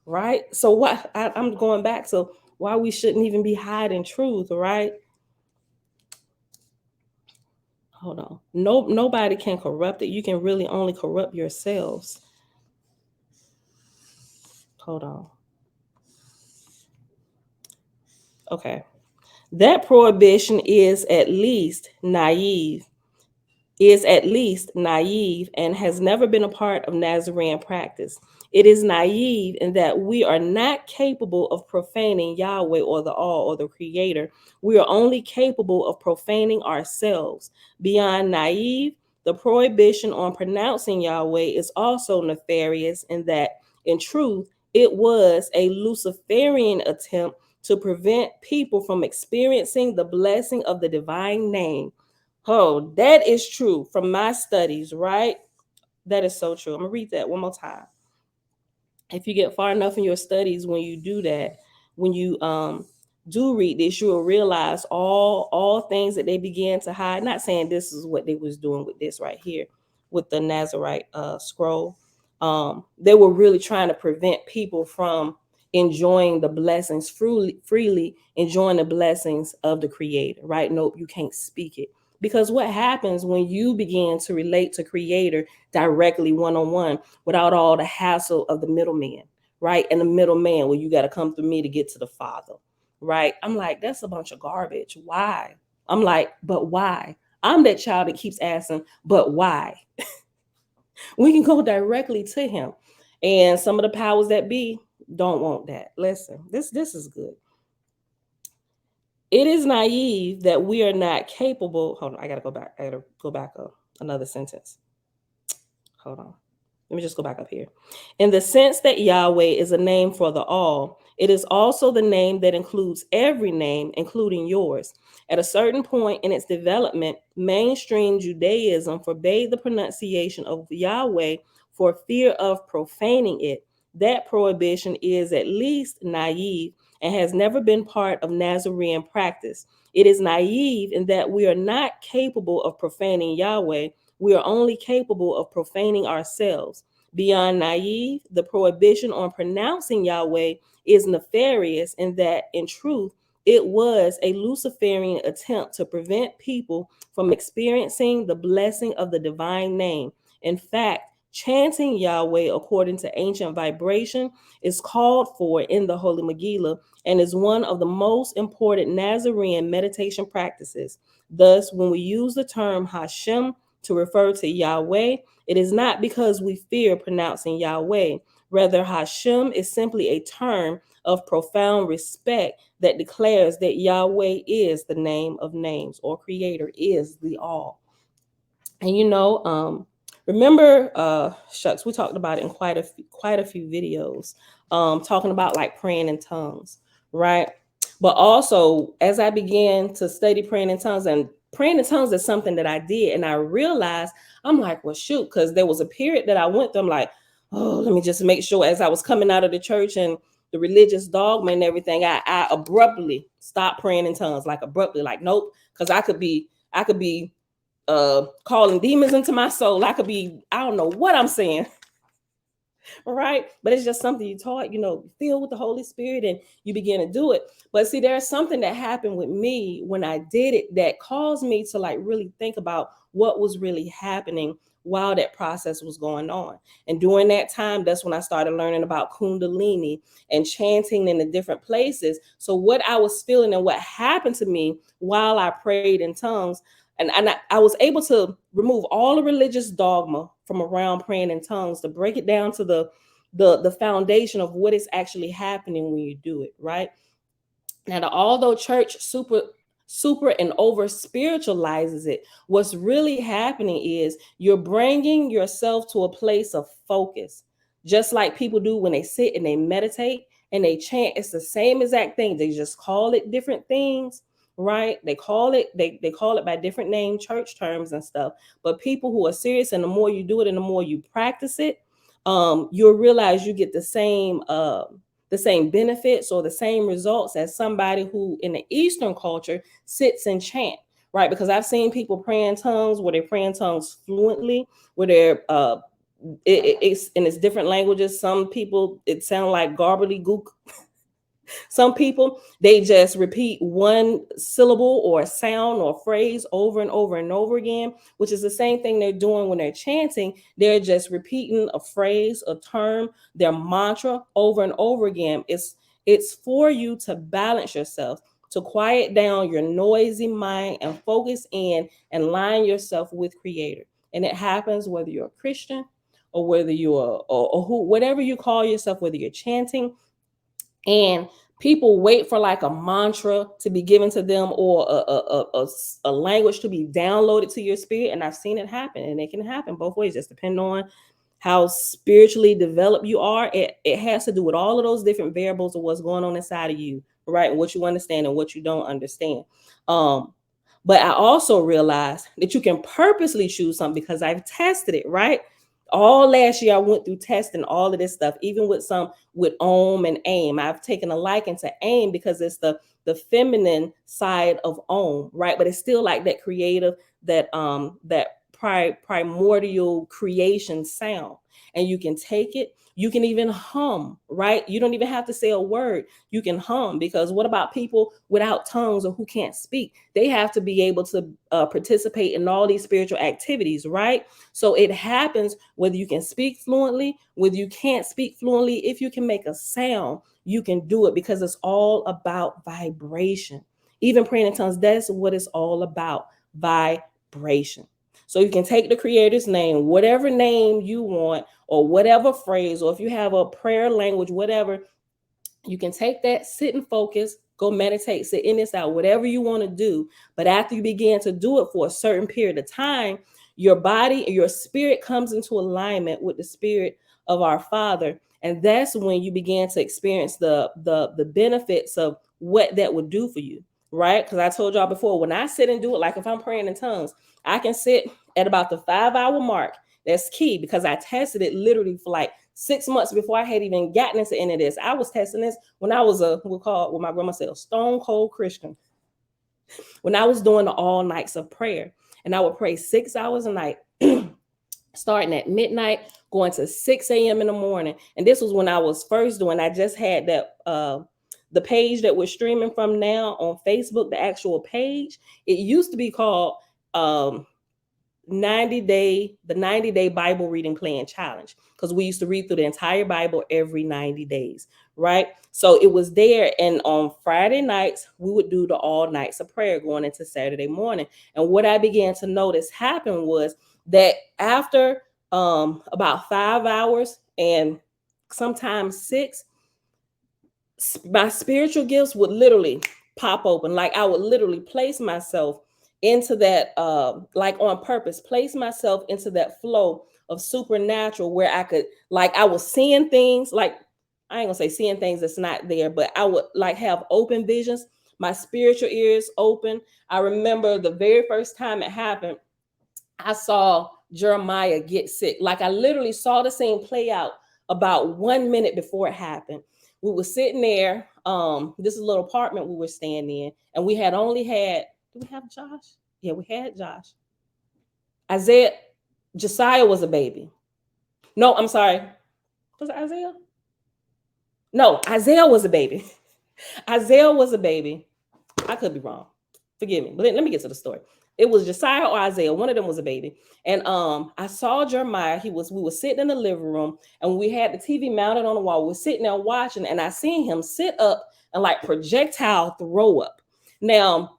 Right? So I'm going back to why we shouldn't even be hiding truth, right? Hold on. Nobody can corrupt it. You can really only corrupt yourselves. Hold on. Okay. That prohibition is at least naive and has never been a part of Nazarene practice. It is naive in that we are not capable of profaning Yahweh or the all or the creator. We are only capable of profaning ourselves. Beyond naive, the prohibition on pronouncing Yahweh is also nefarious in that, in truth, it was a Luciferian attempt to prevent people from experiencing the blessing of the divine name. Oh, that is true from my studies, right? That is so true. I'm going to read that one more time. If you get far enough in your studies, when you do that, when you do read this, you will realize all things that they began to hide. Not saying this is what they was doing with this right here, with the Nazarite scroll. They were really trying to prevent people from enjoying the blessings freely enjoying the blessings of the Creator, right? Nope, you can't speak it. Because what happens when you begin to relate to Creator directly one-on-one without all the hassle of the middleman, right? And the middleman, well, you got to come through me to get to the Father, right? I'm like, that's a bunch of garbage. Why? I'm like, but why? I'm that child that keeps asking, but why? We can go directly to him. And some of the powers that be don't want that. Listen, this is good. It is naive that we are not capable. Hold on, I gotta go back up another sentence. Hold on. Let me just go back up here. In the sense that Yahweh is a name for the all, it is also the name that includes every name, including yours. At a certain point in its development, mainstream Judaism forbade the pronunciation of Yahweh for fear of profaning it. That prohibition is at least naive and has never been part of Nazarene practice. It is naive in that we are not capable of profaning Yahweh. We are only capable of profaning ourselves. Beyond naive, the prohibition on pronouncing Yahweh is nefarious in that, in truth, it was a Luciferian attempt to prevent people from experiencing the blessing of the divine name. In fact, chanting Yahweh according to ancient vibration is called for in the Holy Megillah and is one of the most important Nazarene meditation practices. Thus, when we use the term Hashem to refer to Yahweh, it is not because we fear pronouncing Yahweh. Rather, Hashem is simply a term of profound respect that declares that Yahweh is the name of names, or Creator is the all. And remember, we talked about it in quite a few videos, talking about like praying in tongues, right? But also, as I began to study praying in tongues, and praying in tongues is something that I did, and I realized, I'm like, well, shoot, because there was a period that I went through, I'm like, oh, let me just make sure, as I was coming out of the church and the religious dogma and everything, I abruptly stopped praying in tongues, like abruptly, like nope, because I could be calling demons into my soul. I could be, I don't know what I'm saying. Right, but it's just something you taught, filled with the Holy Spirit, and you begin to do it. But see, there's something that happened with me when I did it that caused me to like really think about what was really happening while that process was going on. And during that time, that's when I started learning about kundalini and chanting in the different places. So what I was feeling and what happened to me while I prayed in tongues, and I was able to remove all the religious dogma from around praying in tongues, to break it down to the foundation of what is actually happening when you do it, right? Now, although church super and over spiritualizes it, what's really happening is you're bringing yourself to a place of focus, just like people do when they sit and they meditate and they chant. It's the same exact thing. They just call it different things, right? They call it by different name, church terms and stuff. But people who are serious, and the more you do it and the more you practice it, you'll realize you get the same benefits or the same results as somebody who in the Eastern culture sits and chant, right? Because I've seen people pray in tongues where they pray in tongues fluently, where they're it's different languages. Some people it sound like gobbledygook. Some people, they just repeat one syllable or a sound or phrase over and over and over again, which is the same thing they're doing when they're chanting. They're just repeating a phrase, a term, their mantra over and over again. It's for you to balance yourself, to quiet down your noisy mind and focus in and line yourself with Creator. And it happens whether you're a Christian or whether you're or who whatever you call yourself, whether you're chanting. And people wait for like a mantra to be given to them, or a language to be downloaded to your spirit. And I've seen it happen, and it can happen both ways, just depending on how spiritually developed you are. It has to do with all of those different variables of what's going on inside of you, right? And what you understand and what you don't understand. But I also realized that you can purposely choose something, because I've tested it, right? All last year I went through testing all of this stuff, even with Om and Aim. I've taken a liking to Aim because it's the feminine side of Om, right? But it's still like that creative, that primordial creation sound. And you can take it, you can even hum, right? You don't even have to say a word. You can hum, because what about people without tongues or who can't speak? They have to be able to participate in all these spiritual activities, right? So it happens whether you can speak fluently, whether you can't speak fluently. If you can make a sound, you can do it, because it's all about vibration. Even praying in tongues, that's what it's all about, vibration. So you can take the Creator's name, whatever name you want, or whatever phrase, or if you have a prayer language, whatever, you can take that, sit and focus, go meditate, sit in this out, whatever you want to do. But after you begin to do it for a certain period of time, your body and your spirit comes into alignment with the spirit of our Father. And that's when you begin to experience the benefits of what that would do for you, right? Because I told y'all before, when I sit and do it, like if I'm praying in tongues, I can sit at about the 5-hour mark. That's key, because I tested it literally for like 6 months before I had even gotten into any of this. I was testing this when I was what my grandma said, a stone cold Christian. When I was doing the all nights of prayer, and I would pray 6 hours a night, starting at midnight, going to 6 a.m. in the morning. And this was when I was first doing, I just had that, the page that we're streaming from now on Facebook, the actual page. It used to be called, 90-day Bible reading plan challenge, because we used to read through the entire Bible every 90 days, right? So it was there. And on Friday nights, we would do the all nights of prayer going into Saturday morning. And what I began to notice happen was that after about 5 hours and sometimes 6, my spiritual gifts would literally pop open. Like I would literally place myself into that, like on purpose, place myself into that flow of supernatural, where I could, like, I was seeing things, like, I ain't gonna say seeing things that's not there, but I would like have open visions, my spiritual ears open. I remember the very first time it happened, I saw Jeremiah get sick. Like I literally saw the scene play out about 1 minute before it happened. We were sitting there. This is a little apartment we were staying in, and we had only had. Do we have Josh? Yeah, we had Josh. Isaiah, Josiah was a baby. No, I'm sorry. Was it Isaiah? No, Isaiah was a baby. Isaiah was a baby. I could be wrong. Forgive me. But let me get to the story. It was Josiah or Isaiah. One of them was a baby. And I saw Jeremiah. We were sitting in the living room, and we had the TV mounted on the wall. We were sitting there watching, and I seen him sit up and like projectile throw up. Now,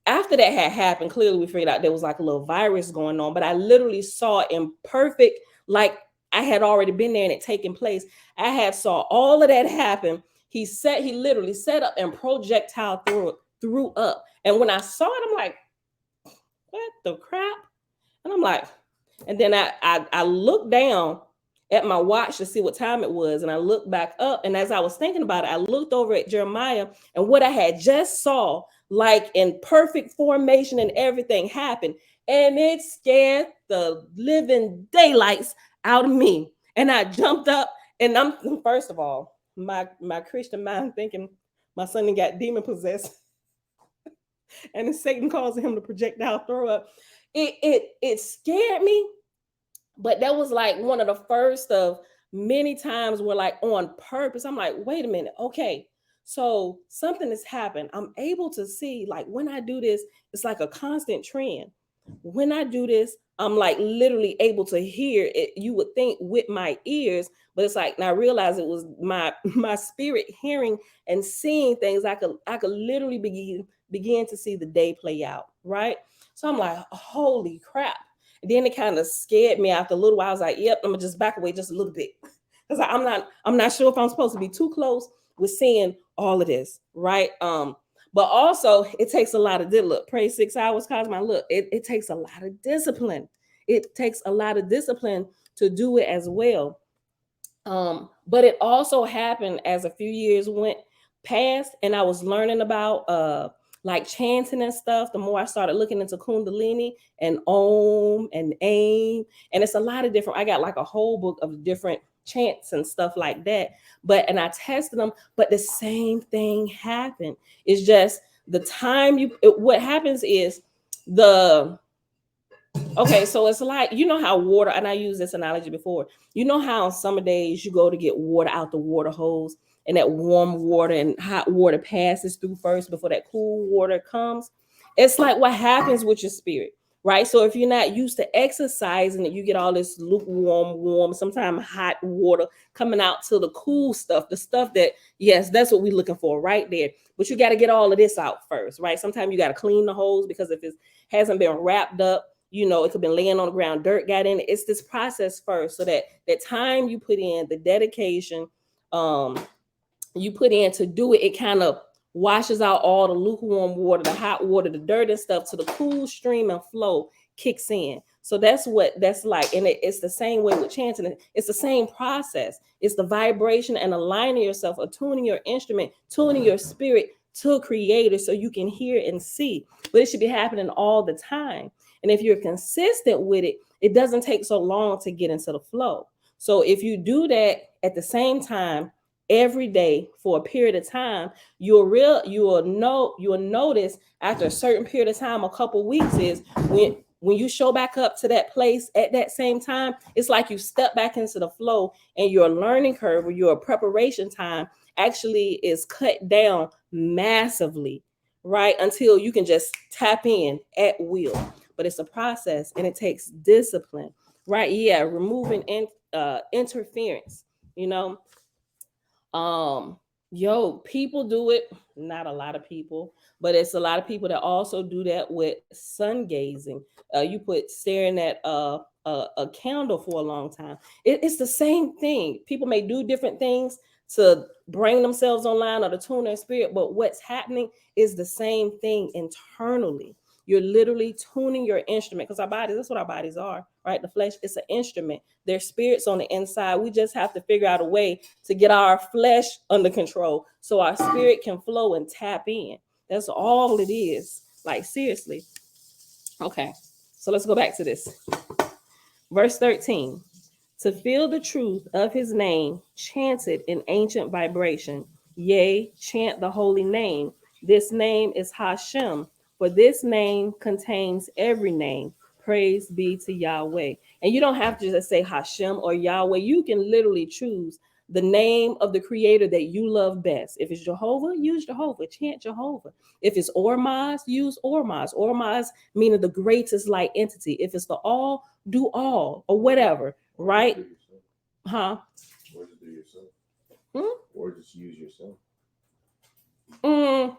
after that had happened, clearly we figured out there was like a little virus going on, but I literally saw it in perfect, like I had already been there and it taking place. I had saw all of that happen. He literally set up and projectile threw up. And when I saw it, I'm like, what the crap? And I'm like, and then I looked down at my watch to see what time it was. And I looked back up. And as I was thinking about it, I looked over at Jeremiah, and what I had just saw, like in perfect formation and everything happened. And it scared the living daylights out of me. And I jumped up, and I'm, first of all, my Christian mind thinking my son got demon possessed. And it's Satan causing him to projectile throw up. It scared me. But that was like one of the first of many times where, like, on purpose, I'm like, wait a minute. Okay. So something has happened. I'm able to see, like, when I do this, it's like a constant trend. When I do this, I'm like literally able to hear it. You would think with my ears, but it's like, and I realized it was my spirit hearing and seeing things. I could literally begin to see the day play out. Right. So I'm like, holy crap. And then it kind of scared me after a little while. I was like, yep, I'm gonna just back away just a little bit. Because I'm not sure if I'm supposed to be too close with seeing all of this, right? But also it takes a lot of look, pray 6 hours, Cosmo. Look, it takes a lot of discipline. It takes a lot of discipline to do it as well. But it also happened as a few years went past, and I was learning about like chanting and stuff. The more I started looking into Kundalini and Om and Aim, and it's a lot of different. I got like a whole book of different chants and stuff like that. And I tested them, but the same thing happened. It's just the time what happens is okay, so it's like, you know how water, and I used this analogy before, you know how on summer days you go to get water out the water hose, and that warm water and hot water passes through first before that cool water comes. It's like what happens with your spirit, right? So if you're not used to exercising, you get all this lukewarm, warm, sometimes hot water coming out to the cool stuff, the stuff that, yes, that's what we're looking for right there. But you got to get all of this out first, right? Sometimes you got to clean the hose, because if it hasn't been wrapped up, you know, it could have been laying on the ground, dirt got in it. It's this process first, so that time you put in, the dedication you put in to do it, it kind of washes out all the lukewarm water, the hot water, the dirt and stuff, to the cool stream and flow kicks in. So that's what that's like. And it's the same way with chanting. It's the same process. It's the vibration and aligning yourself, attuning your instrument, tuning your spirit to Creator so you can hear and see. But it should be happening all the time. And if you're consistent with it, it doesn't take so long to get into the flow. So if you do that at the same time every day for a period of time, you'll notice after a certain period of time, a couple weeks, is when you show back up to that place at that same time, it's like you step back into the flow, and your learning curve or your preparation time actually is cut down massively, right? Until you can just tap in at will. But it's a process, and it takes discipline, right? Yeah, removing interference, you know. People do it, not a lot of people, but it's a lot of people that also do that with sun gazing. You put staring at a candle for a long time. It's the same thing. People may do different things to bring themselves online or to tune their spirit, but what's happening is the same thing internally. You're literally tuning your instrument, because our bodies, that's what our bodies are, right? The flesh is an instrument. There's spirits on the inside. We just have to figure out a way to get our flesh under control so our spirit can flow and tap in. That's all it is. Like, seriously. Okay, so let's go back to this. Verse 13. to feel the truth of his name, chanted in ancient vibration. Yea, chant the holy name. This name is Hashem, for this name contains every name. Praise be to Yahweh. And you don't have to just say Hashem or Yahweh. You can literally choose the name of the creator that you love best. If it's Jehovah, use Jehovah. Chant Jehovah. If it's Ormaz, use Ormaz. Ormaz meaning the greatest light entity. If it's the all, do all or whatever, right? Huh? Or just do yourself. Hmm? Or just use yourself.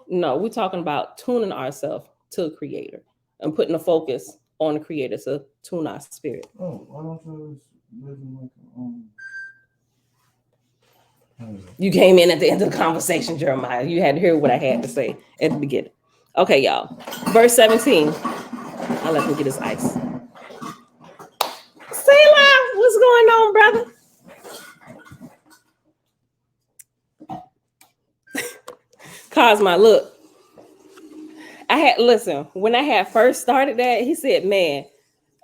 No, we're talking about tuning ourselves to the creator and putting the focus on the creator to tune our spirit. Oh, why don't you live in like You came in at the end of the conversation, Jeremiah. You had to hear what I had to say at the beginning. Okay, y'all. Verse 17. I'll let him get his ice. Selah, what's going on, brother? Cosma, look. Listen, when I had first started that, he said, man,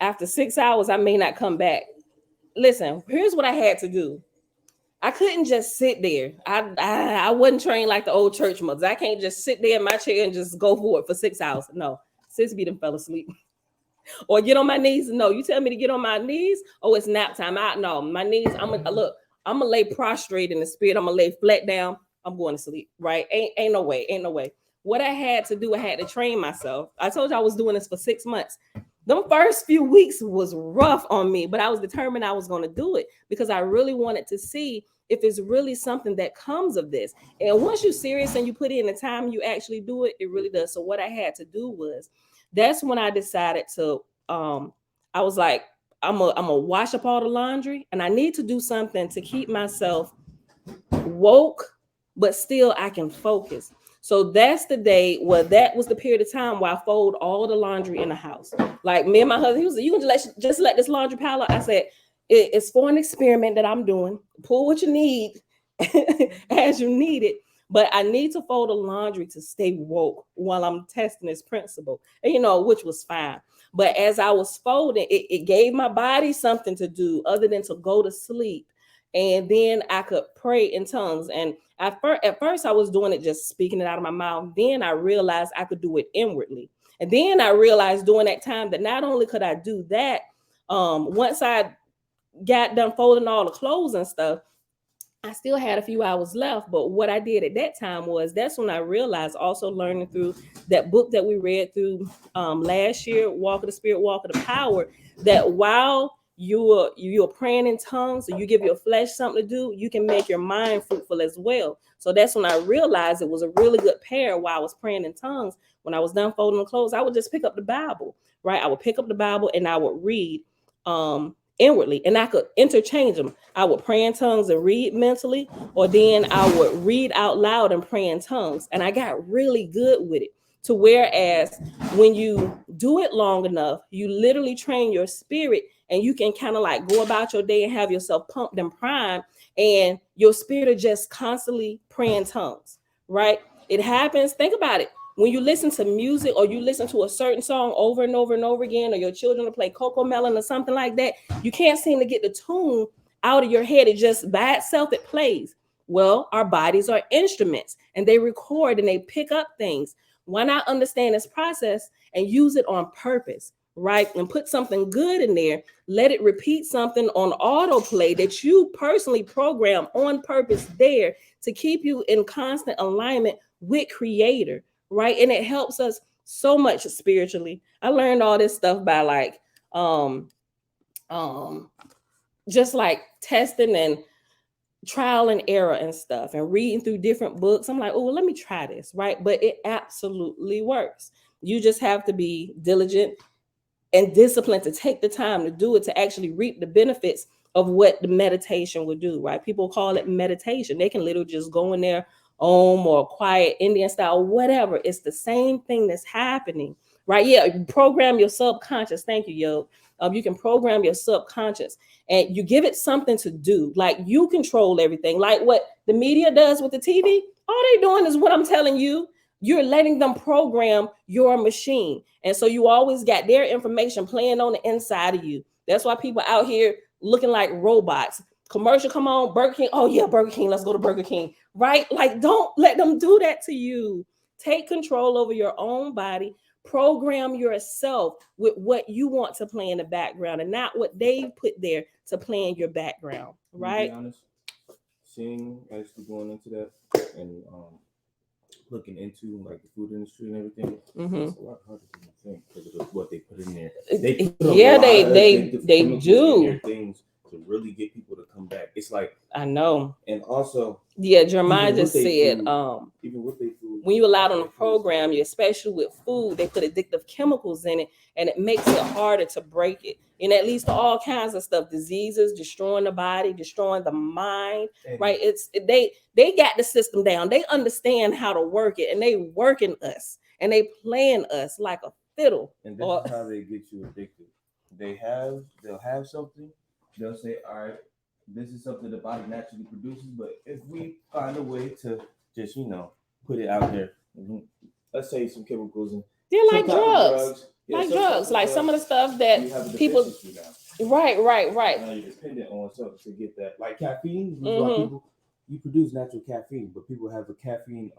after 6 hours, I may not come back. Listen, here's what I had to do. I couldn't just sit there. I wasn't trained like the old church mothers. I can't just sit there in my chair and just go for it for 6 hours. No, sis be them fell asleep. Or get on my knees. No, you tell me to get on my knees. Oh, it's nap time. No, my knees. I'm gonna lay prostrate in the spirit. I'm gonna lay flat down. I'm going to sleep. Right? Ain't no way. Ain't no way. What I had to do, I had to train myself. I told you I was doing this for 6 months. The first few weeks was rough on me, but I was determined I was going to do it because I really wanted to see if it's really something that comes of this. And once you're serious and you put in the time, you actually do it, it really does. So what I had to do was, that's when I decided to, I was like, I'm gonna wash up all the laundry, and I need to do something to keep myself woke, but still I can focus. So that's the day. Well, that was the period of time where I fold all the laundry in the house. Like me and my husband, he was like, you can just let this laundry pile up. I said, it's for an experiment that I'm doing. Pull what you need as you need it. But I need to fold the laundry to stay woke while I'm testing this principle, and, which was fine. But as I was folding, it gave my body something to do other than to go to sleep. And then I could pray in tongues. And at first I was doing it, just speaking it out of my mouth. Then I realized I could do it inwardly. And then I realized during that time that not only could I do that, once I got done folding all the clothes and stuff, I still had a few hours left. But what I did at that time was, that's when I realized, also learning through that book that we read through last year, Walk of the Spirit, Walk of the Power, that while you're praying in tongues, or you give your flesh something to do, you can make your mind fruitful as well. So that's when I realized it was a really good pair. While I was praying in tongues, when I was done folding the clothes, I would just pick up the Bible, right? I would pick up the Bible and I would read inwardly, and I could interchange them. I would pray in tongues and read mentally, or then I would read out loud and pray in tongues. And I got really good with it, to whereas when you do it long enough, you literally train your spirit, and you can kind of like go about your day and have yourself pumped and primed, and your spirit are just constantly praying tongues, right? It happens. Think about it. When you listen to music, or you listen to a certain song over and over and over again, or your children will play Coco Melon or something like that, you can't seem to get the tune out of your head. It just by itself, it plays. Well, our bodies are instruments, and they record and they pick up things. Why not understand this process and use it on purpose, right? And put something good in there. Let it repeat something on autoplay that you personally program on purpose there to keep you in constant alignment with Creator, right? And it helps us so much spiritually. I learned all this stuff by like just like testing and trial and error and stuff, and reading through different books. I'm like, oh, well, let me try this, right? But it absolutely works. You just have to be diligent and disciplined to take the time to do it, to actually reap the benefits of what the meditation would do, right? People call it meditation. They can literally just go in there, or quiet Indian style, whatever. It's the same thing that's happening, right? Yeah, program your subconscious. Thank you, yo. You can program your subconscious, and you give it something to do. Like, you control everything. Like what the media does with the TV, all they're doing is what I'm telling you. You're letting them program your machine. And so you always got their information playing on the inside of you. That's why people out here looking like robots. Commercial come on, Burger King. Oh yeah, Burger King. Let's go to Burger King. Right? Like, don't let them do that to you. Take control over your own body. Program yourself with what you want to play in the background and not what they put there to play in your background. To be Right? honest, seeing actually going into that and looking into like the food industry and everything, Mm-hmm. it's a lot harder than you think because of what they put in there. They put a Yeah, lot of they addictive they chemicals in their do. things to really get people to come back. It's like, I know. and also Yeah, Jeremiah even with just their said, food, even with their food, when you allow them to like this, program you, especially with food, they put addictive chemicals in it, and it makes it harder to break it. And that leads to all kinds of stuff, diseases, destroying the body, destroying the mind. and Right? They got the system down. They understand how to work it, and they working us, and they playing us like a fiddle. and this is how they get you addicted. They'll have something. They'll say, all right, this is something the body naturally produces, but if we find a way to just put it out there, let's say some chemicals and They're some like type of drugs. Yeah, Like some type drugs. of Like some of the drugs, stuff you that have a people. deficiency now. Right. Now you're dependent on something to get that. Like caffeine, this is why Mm-hmm. people you produce natural caffeine, but people have a caffeine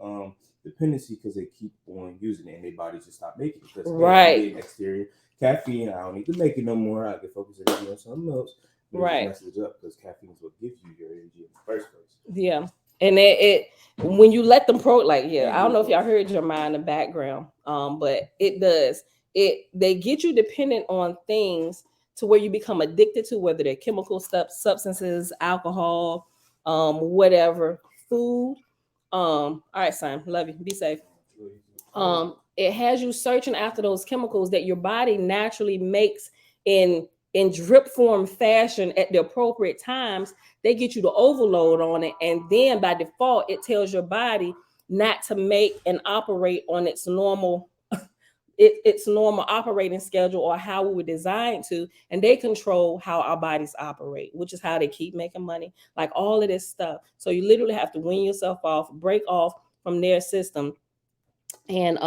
dependency because they keep on using it and their bodies just stop making it because hey, I'm Right. getting exterior caffeine. I don't need to make it no more. I can focus energy on something else. But it Right. just messes it up because caffeine is what gives you your energy in the first place. Yeah. And it when you let them like, yeah, And I don't know if y'all glucose. heard your mind in the background. But it does. They get you dependent on things to where you become addicted to, whether they're chemical stuff, substances, alcohol, whatever, food. All right, son. Love you. Be safe. It has you searching after those chemicals that your body naturally makes in drip form fashion at the appropriate times. They get you to overload on it, and then by default it tells your body not to make and operate on its normal its normal operating schedule or how we were designed to, and they control how our bodies operate, which is how they keep making money, like all of this stuff. So you literally have to wean yourself off, break off from their system, and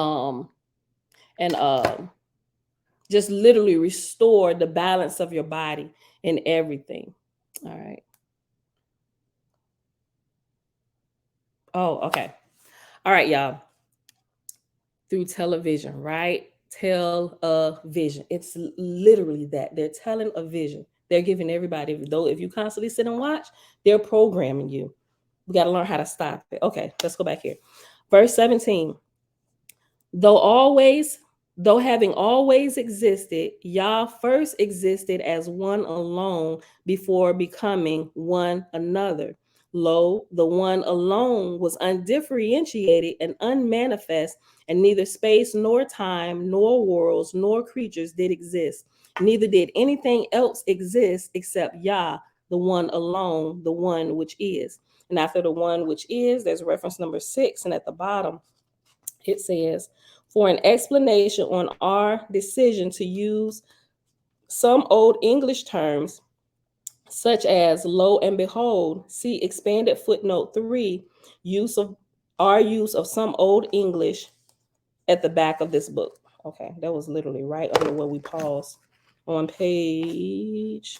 and just literally restore the balance of your body and everything. All right. Oh, okay. All right, y'all. Through television, right? Tell a vision. It's literally that. They're telling a vision. They're giving everybody, though, if you constantly sit and watch, they're programming you. We got to learn how to stop it. Okay, let's go back here. Verse 17. Though always, though having always existed, Yah first existed as one alone before becoming one another. Lo, the one alone was undifferentiated and unmanifest, and neither space nor time, nor worlds, nor creatures did exist. Neither did anything else exist except Yah, the one alone, the one which is. And after the one which is, there's reference number 6, and at the bottom, it says, for an explanation on our decision to use some old English terms, such as lo and behold, see expanded footnote 3, use of some old English at the back of this book. Okay, that was literally right under where we paused on page.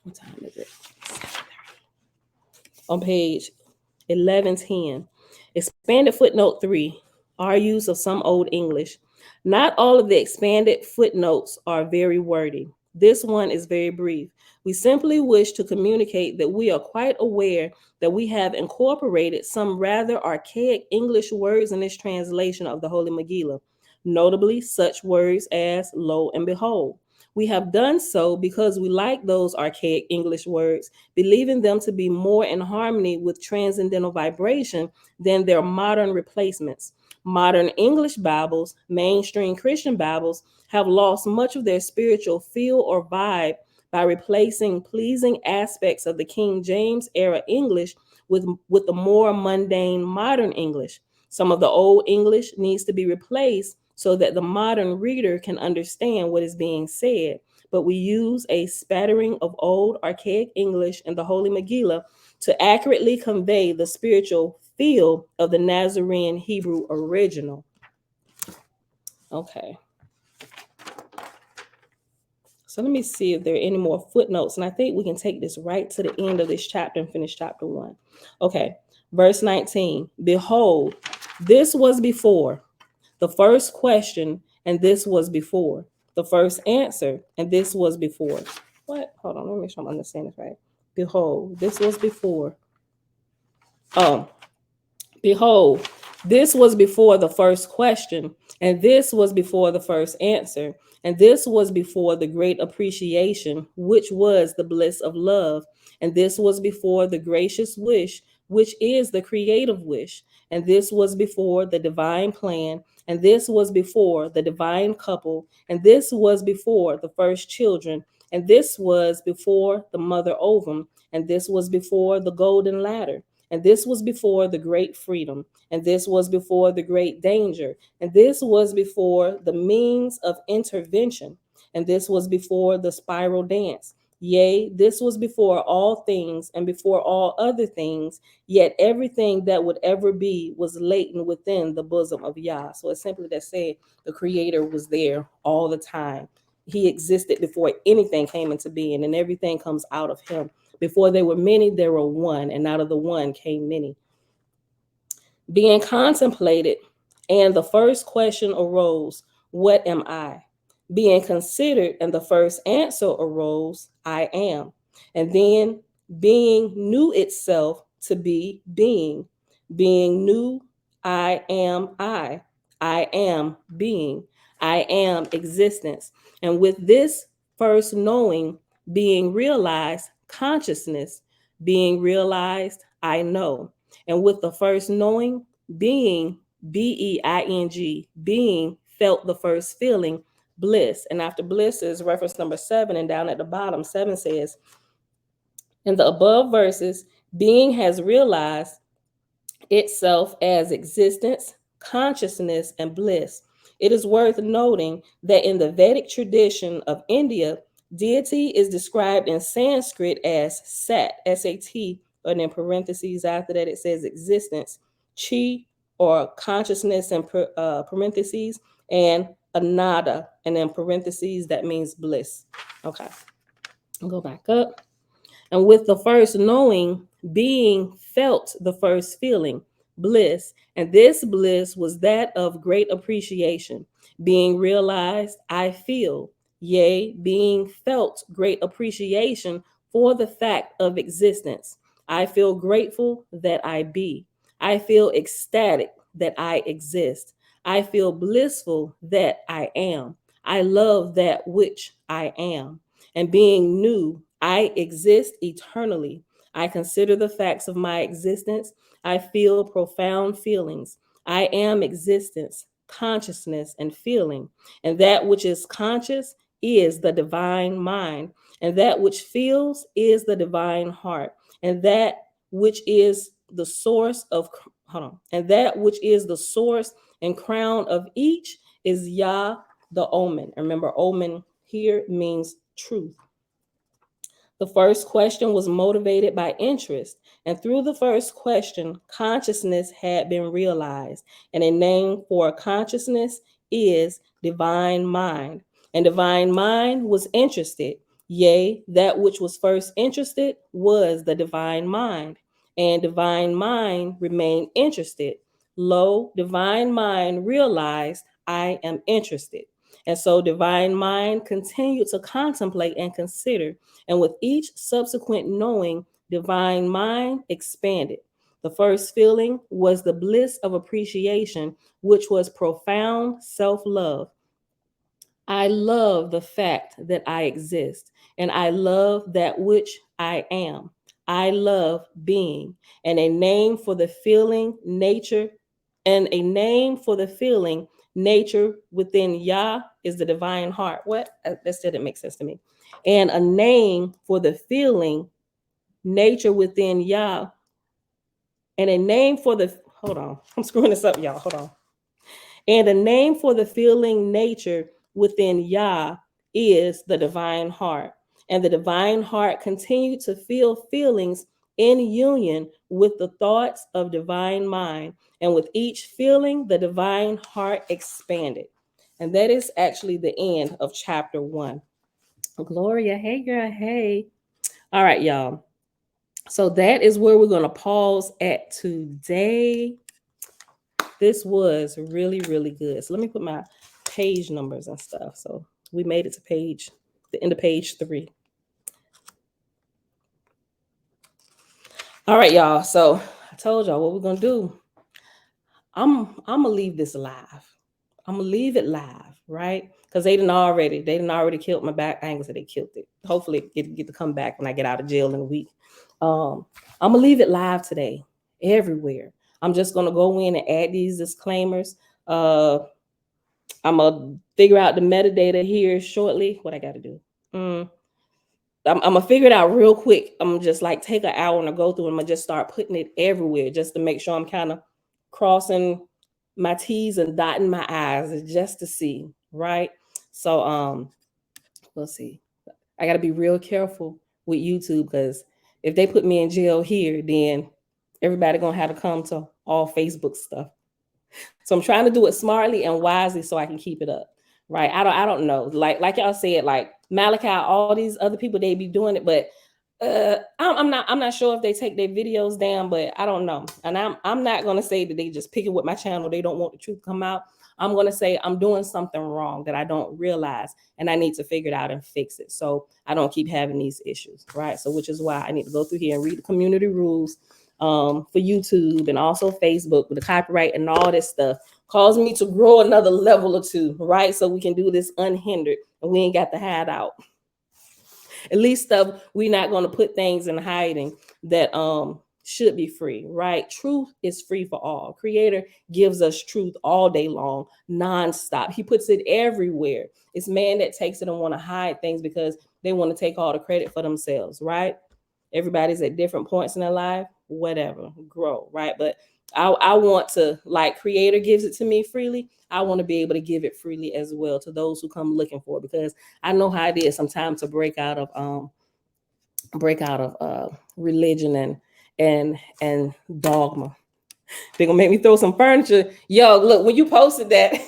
What time is it? On page 1110. Expanded footnote 3, our use of some old English. Not all of the expanded footnotes are very wordy. This one is very brief. We simply wish to communicate that we are quite aware that we have incorporated some rather archaic English words in this translation of the Holy Megillah, notably such words as lo and behold. We have done so because we like those archaic English words, believing them to be more in harmony with transcendental vibration than their modern replacements. Modern English Bibles, mainstream Christian Bibles, have lost much of their spiritual feel or vibe by replacing pleasing aspects of the King James era English with the more mundane modern English. Some of the old English needs to be replaced so that the modern reader can understand what is being said. But we use a spattering of old archaic English in the Holy Megillah to accurately convey the spiritual feel of the Nazarene Hebrew original. Okay. So let me see if there are any more footnotes. And I think we can take this right to the end of this chapter and finish chapter 1. Okay, verse 19. Behold, this was before the first question, and this was before the first answer, and this was before. What? Hold on, let me make sure I'm understanding this right. Behold, this was before. Oh, behold, this was before the first question, and this was before the first answer, and this was before the great appreciation, which was the bliss of love, and this was before the gracious wish, which is the creative wish, and this was before the divine plan, and this was before the divine couple, and this was before the first children, and this was before the mother ovum, and this was before the golden ladder, and this was before the great freedom, and this was before the great danger, and this was before the means of intervention, and this was before the spiral dance. Yea, this was before all things and before all other things, yet everything that would ever be was latent within the bosom of Yah. So it's simply that saying the Creator was there all the time. He existed before anything came into being, and everything comes out of Him. Before there were many, there were one, and out of the one came many. Being contemplated, and the first question arose, what am I? Being considered, and the first answer arose, I am. And then being knew itself to be being. Being knew, I am I. I am being. I am existence. And with this first knowing being realized, consciousness being realized, I know. And with the first knowing, being, being, being felt the first feeling, bliss. And after bliss is reference number 7, and down at the bottom, 7 says, in the above verses, being has realized itself as existence, consciousness, and bliss. It is worth noting that in the Vedic tradition of India, deity is described in Sanskrit as Sat, S-A-T, and in parentheses after that it says existence, chi, or consciousness, in parentheses, and anada, and in parentheses that means bliss. Okay, I'll go back up. And with the first knowing, being felt the first feeling, bliss. And this bliss was that of great appreciation. Being realized, I feel, yea, being felt great appreciation for the fact of existence. I feel grateful that I be. I feel ecstatic that I exist. I feel blissful that I am. I love that which I am. And being new, I exist eternally. I consider the facts of my existence. I feel profound feelings. I am existence, consciousness, and feeling. And that which is conscious is the divine mind. And that which feels is the divine heart. And that which is the source of, hold on, and that which is the source and crown of each is Yah, the Omen. Remember, Omen here means truth. The first question was motivated by interest, and through the first question, consciousness had been realized, and a name for consciousness is divine mind. And divine mind was interested, yea, that which was first interested was the divine mind, and divine mind remained interested. Lo, divine mind realized, I am interested. And so divine mind continued to contemplate and consider, and with each subsequent knowing, divine mind expanded. The first feeling was the bliss of appreciation, which was profound self love. I love the fact that I exist, and I love that which I am. I love being, and a name for the feeling nature, and a name for the feeling nature within Yah is the divine heart. What? That still didn't make sense to me. And a name for the feeling nature within Yah, and a name for the, hold on, I'm screwing this up, y'all. Hold on. And a name for the feeling nature within Yah is the divine heart. And the divine heart continued to feel feelings in union with the thoughts of divine mind. And with each feeling, the divine heart expanded. And that is actually the end of chapter 1. Gloria, hey girl, hey. All right, y'all. So that is where we're gonna pause at today. This was really, really good. So let me put my page numbers and stuff. So we made it to the end of page 3. All right, y'all. So I told y'all what we're gonna do. I'm gonna leave this live. I'm gonna leave it live, right? Because they didn't already killed my back. I ain't gonna say they killed it. Hopefully get to come back when I get out of jail in a week. Um, I'm gonna leave it live today, everywhere. I'm just gonna go in and add these disclaimers. Uh, I'm gonna figure out the metadata here shortly. What I gotta do? Mm, I'm gonna figure it out real quick. I'm gonna just like take an hour and go through, and I'm gonna just start putting it everywhere, just to make sure I'm kind of crossing my T's and dotting my I's, just to see, right? So let's see. I gotta be real careful with YouTube, because if they put me in jail here, then everybody gonna have to come to all Facebook stuff. So I'm trying to do it smartly and wisely so I can keep it up. Right. I don't know. Like y'all said, like Malachi, all these other people, they be doing it, but I'm not sure if they take their videos down, but I don't know. And I'm not gonna say that they just picking with my channel, they don't want the truth to come out. I'm gonna say I'm doing something wrong that I don't realize, and I need to figure it out and fix it so I don't keep having these issues. Right. So which is why I need to go through here and read the community rules for YouTube and also Facebook with the copyright and all this stuff. Cause me to grow another level or two, right? So we can do this unhindered and we ain't got to hide out. At least stuff we're not going to put things in hiding that should be free, right? Truth is free for all. Creator gives us truth all day long, nonstop. He puts it everywhere. It's man that takes it and want to hide things because they want to take all the credit for themselves, right? Everybody's at different points in their life, whatever, grow, right? But I want to, like Creator gives it to me freely, I want to be able to give it freely as well to those who come looking for it, because I know how it is sometimes to break out of religion and dogma. They're gonna make me throw some furniture. Yo, look, when you posted that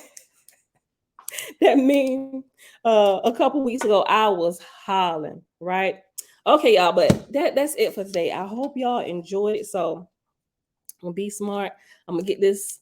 that meme a couple weeks ago, I was hollering, right? Okay, y'all, but that's it for today. I hope y'all enjoyed it. So I'm gonna be smart. I'm gonna get this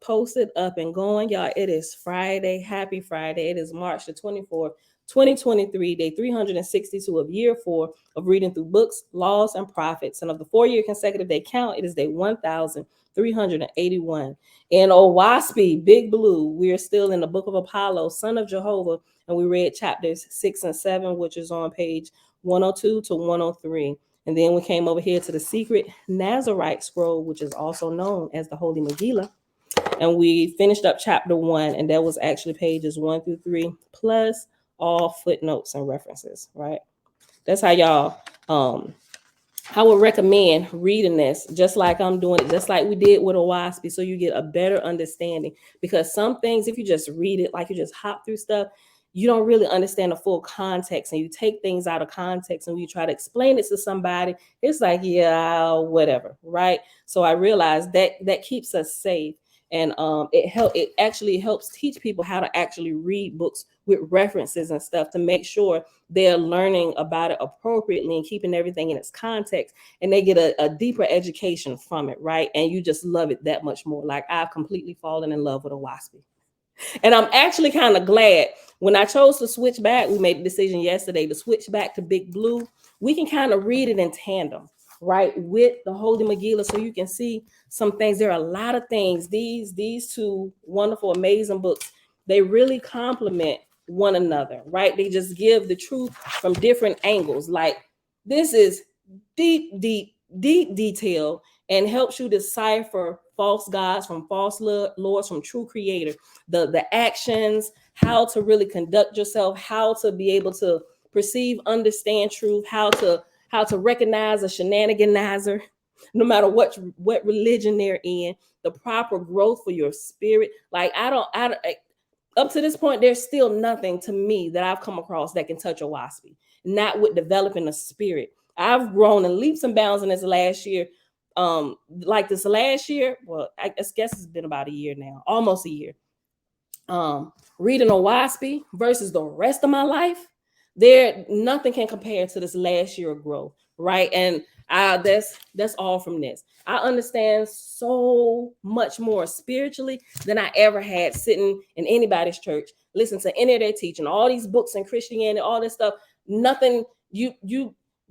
posted up and going. Y'all, it is Friday. Happy Friday. It is March the 24th, 2023, day 362 of year 4 of reading through books, laws, and prophets. And of the 4-year consecutive day count, it is day 1381. And oh Waspy, Big Blue, we are still in the book of Apollo, son of Jehovah, and we read chapters 6 and 7, which is on page 102 to 103. And then we came over here to the secret Nazarite scroll, which is also known as the Holy Megillah. And we finished up chapter 1, and that was actually pages 1 through 3, plus all footnotes and references, right? That's how y'all, I would recommend reading this, just like I'm doing it, just like we did with Owaspy, so you get a better understanding. Because some things, if you just read it, like you just hop through stuff, you don't really understand the full context, and you take things out of context, and when you try to explain it to somebody, it's like, yeah, whatever, right? So I realized that keeps us safe, and it actually helps teach people how to actually read books with references and stuff, to make sure they're learning about it appropriately and keeping everything in its context, and they get a deeper education from it, right? And you just love it that much more. Like, I've completely fallen in love with a Waspy. And I'm actually kind of glad when I chose to switch back. We made the decision yesterday to switch back to Big Blue. We can kind of read it in tandem, right, with the Holy Megillah, so you can see some things. There are a lot of things. These two wonderful, amazing books, they really complement one another, right? They just give the truth from different angles. Like, this is deep detail, and helps you decipher false gods from false lords from true creator, the actions, how to really conduct yourself, how to be able to perceive, understand truth, how to recognize a shenaniganizer, no matter what religion they're in, the proper growth for your spirit. Like, up to this point, there's still nothing to me that I've come across that can touch a Waspy, not with developing a spirit. I've grown in leaps and bounds in this last year. Like this last year, well, I guess it's been about a year now, almost a year. Reading a Waspy versus the rest of my life, There, nothing can compare to this last year of growth, right? And that's all from this. I understand so much more spiritually than I ever had sitting in anybody's church, listen to any of their teaching, all these books and Christianity, all this stuff. Nothing, you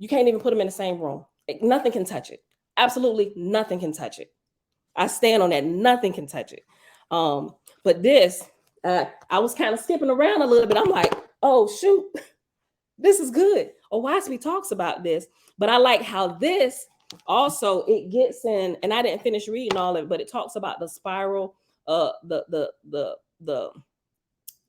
can't even put them in the same room. Nothing can touch it. Absolutely nothing can touch it. I stand on that. Nothing can touch it. Um, but this, I was kind of skipping around a little bit. I'm like, oh shoot, this is good. Owaski talks about this, but I like how this also it gets in, and I didn't finish reading all of it, but it talks about the spiral, the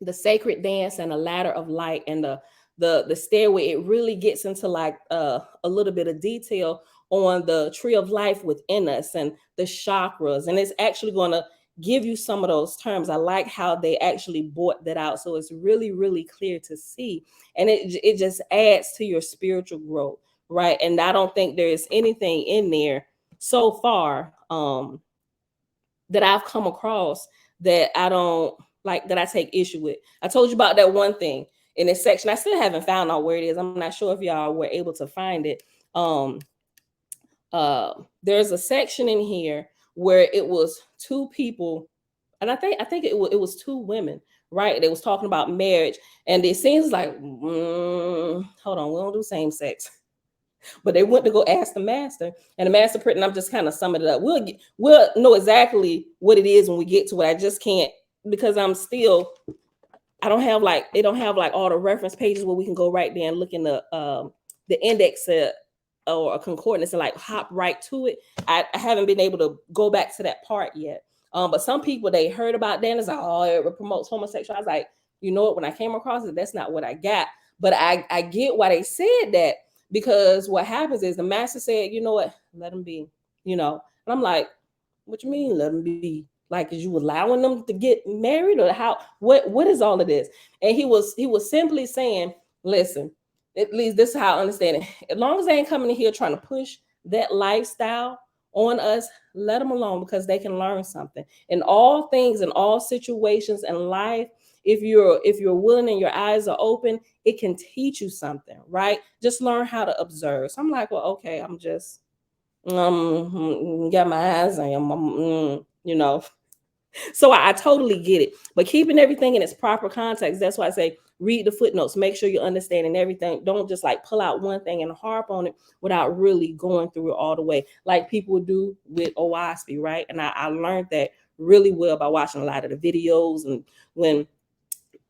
the sacred dance and the ladder of light and the stairway. It really gets into like a little bit of detail on the tree of life within us and the chakras, and it's actually going to give you some of those terms. I like how they actually brought that out, so it's really really clear to see, and it just adds to your spiritual growth, right? And I don't think there is anything in there so far that I've come across that I don't like, that I take issue with. I told you about that one thing in this section. I still haven't found out where it is. I'm not sure if y'all were able to find it. Um, there's a section in here where it was two people, and I think it was two women, right? They was talking about marriage, and it seems like, hold on, we don't do same sex. But they went to go ask the master, and the master pretty. And I'm just kind of summing it up. We'll know exactly what it is when we get to it. I just can't, because I'm still, I don't have like, they don't have like all the reference pages where we can go right there and look in the index or a concordance and like hop right to it. I haven't been able to go back to that part yet. But some people, they heard about that and it's like, oh, it promotes homosexuality. I was like, you know what? When I came across it, that's not what I got. But I get why they said that, because what happens is the master said, you know what, let them be, and I'm like, what you mean let them be? Like, is you allowing them to get married, or how? What is all of this? And he was simply saying, listen, at least this is how I understand it. As long as they ain't coming in here trying to push that lifestyle on us, let them alone, because they can learn something in all things, in all situations in life. If you're willing and your eyes are open, it can teach you something, right? Just learn how to observe. So I'm like, well, okay, I'm just got my eyes on So I totally get it. But keeping everything in its proper context, that's why I say read the footnotes. Make sure you're understanding everything. Don't just like pull out one thing and harp on it without really going through it all the way, like people do with Owaski, right? And I learned that really well by watching a lot of the videos, and when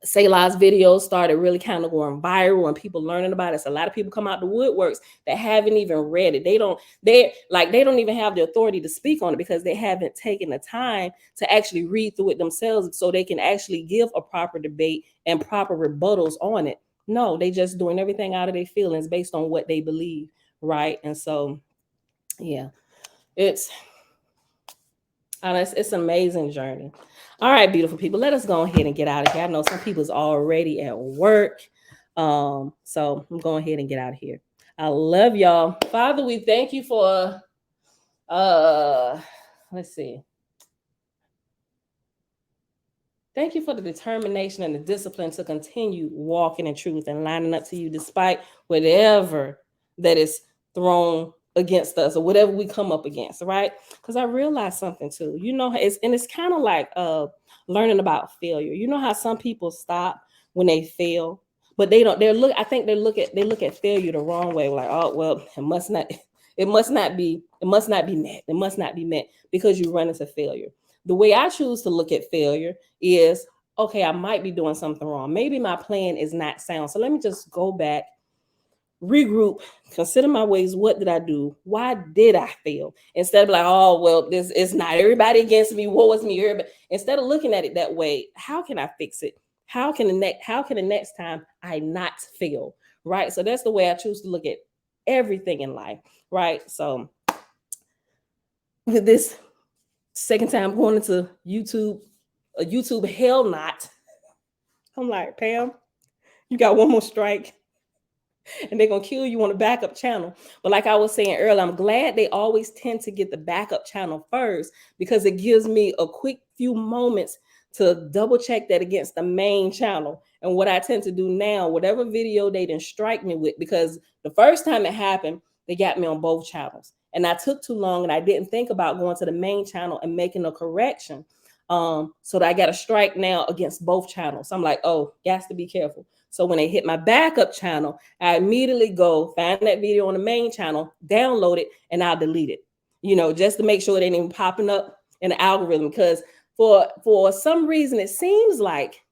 Selah's videos started really kind of going viral and people learning about it. So a lot of people come out the woodworks that haven't even read it. They don't even have the authority to speak on it because they haven't taken the time to actually read through it themselves so they can actually give a proper debate and proper rebuttals on it. No, they just doing everything out of their feelings based on what they believe, right? And so, yeah, it's it's an amazing journey. All right, beautiful people, let us go ahead and get out of here. I know some people's already at work. So I'm going ahead and get out of here. I love y'all. Father, we thank you for let's see. Thank you for the determination and the discipline to continue walking in truth and lining up to you despite whatever that is thrown against us or whatever we come up against, right? Because I realized something too. It's kind of like learning about failure. You know how some people stop when they fail, but they don't. I think they look at failure the wrong way. Like, oh well, it must not be met. It must not be met because you run into failure. The way I choose to look at failure is, okay, I might be doing something wrong. Maybe my plan is not sound. So let me just go back, regroup, consider my ways. What did I do? Why did I fail? Instead of like, oh, well, this is not everybody against me. What was me? Everybody. Instead of looking at it that way, how can I fix it? How can the next time I not fail? Right. So that's the way I choose to look at everything in life. Right. So with this second time going into a YouTube hell not, I'm like, Pam, you got one more strike and they're going to kill you on the backup channel. But like I was saying earlier, I'm glad they always tend to get the backup channel first because it gives me a quick few moments to double check that against the main channel. And what I tend to do now, whatever video they didn't strike me with, because the first time it happened, they got me on both channels. And I took too long and I didn't think about going to the main channel and making a correction. So that I got a strike now against both channels. I'm like, oh, got to be careful. So when they hit my backup channel, I immediately go find that video on the main channel, download it, and I'll delete it. Just to make sure it ain't even popping up in the algorithm. Because for some reason, it seems like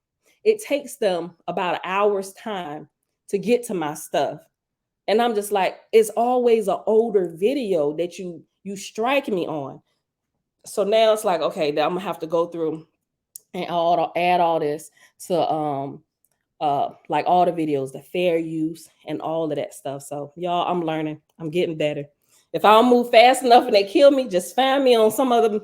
it takes them about an hour's time to get to my stuff. And I'm just like, it's always an older video that you strike me on. So now it's like, okay, I'm gonna have to go through and add all this to like all the videos, the fair use and all of that stuff. So y'all, I'm learning, I'm getting better. If I don't move fast enough and they kill me, just find me on some other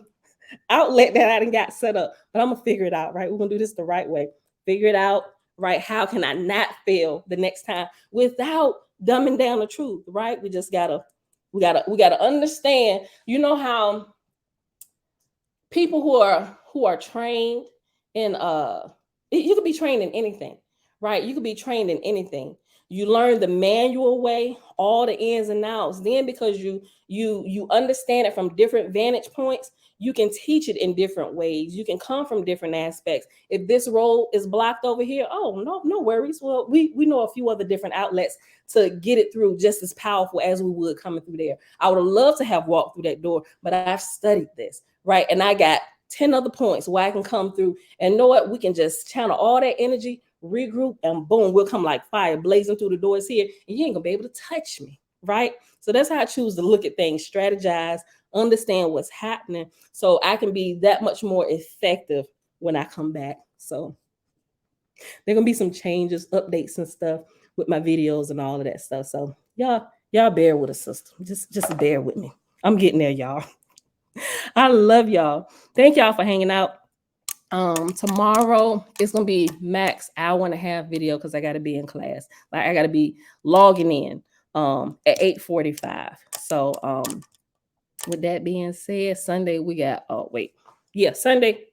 outlet that I didn't got set up. But I'm gonna figure it out, right? We're gonna do this the right way. Figure it out, right? How can I not fail the next time without dumbing down the truth, right? We gotta understand. You know how people who are trained in you could be trained in anything, right? You could be trained in anything. You learn the manual way, all the ins and outs. Then because you understand it from different vantage points, you can teach it in different ways. You can come from different aspects. If this road is blocked over here, oh no worries. Well, we know a few other different outlets to get it through just as powerful as we would coming through there. I would have loved to have walked through that door, but I've studied this, right? And I got 10 other points where I can come through and know what, we can just channel all that energy, regroup, and boom, we'll come like fire blazing through the doors here, and you ain't gonna be able to touch me, right? So that's how I choose to look at things, strategize, understand what's happening, so I can be that much more effective when I come back. So there gonna be some changes, updates and stuff with my videos and all of that stuff. So y'all bear with us, sister. Just bear with me. I'm getting there, y'all. I love y'all. Thank y'all for hanging out. Tomorrow it's gonna be max hour and a half video because I gotta be in class. Like I gotta be logging in at 8:45. So with that being said, Sunday we got Sunday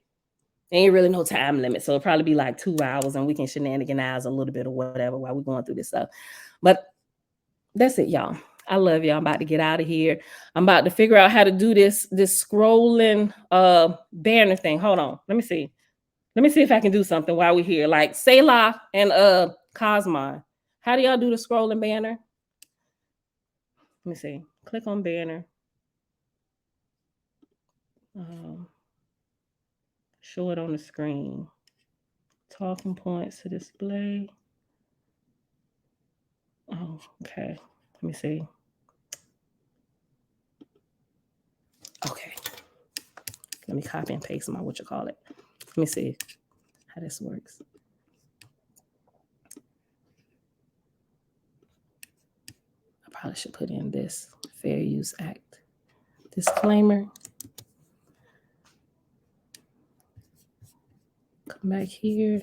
ain't really no time limit. So it'll probably be like 2 hours and we can shenanigans a little bit or whatever while we're going through this stuff. But that's it, y'all. I love y'all. I'm about to get out of here. I'm about to figure out how to do this scrolling banner thing. Hold on. Let me see. Let me see if I can do something while we're here. Like Selah and Cosmon. How do y'all do the scrolling banner? Let me see. Click on banner. Show it on the screen. Talking points to display. Oh, okay. Let me see. Okay. Let me copy and paste my Let me see how this works. I probably should put in this Fair Use Act disclaimer. Come back here.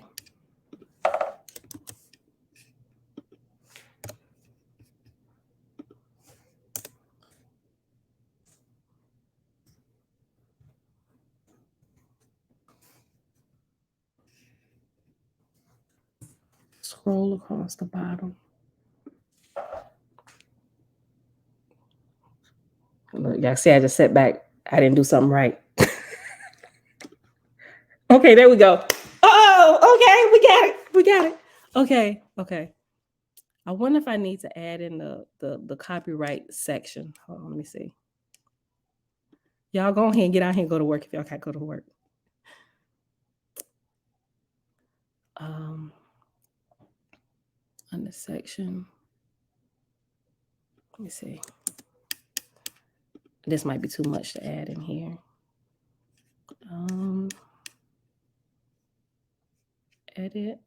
Scroll across the bottom. Look, y'all see I just sat back. I didn't do something right. Okay, there we go. Oh, okay, we got it. Okay. I wonder if I need to add in the copyright section. Hold on, let me see. Y'all go ahead and get out here and go to work if y'all can't go to work. On the section. Let me see. This might be too much to add in here. Edit.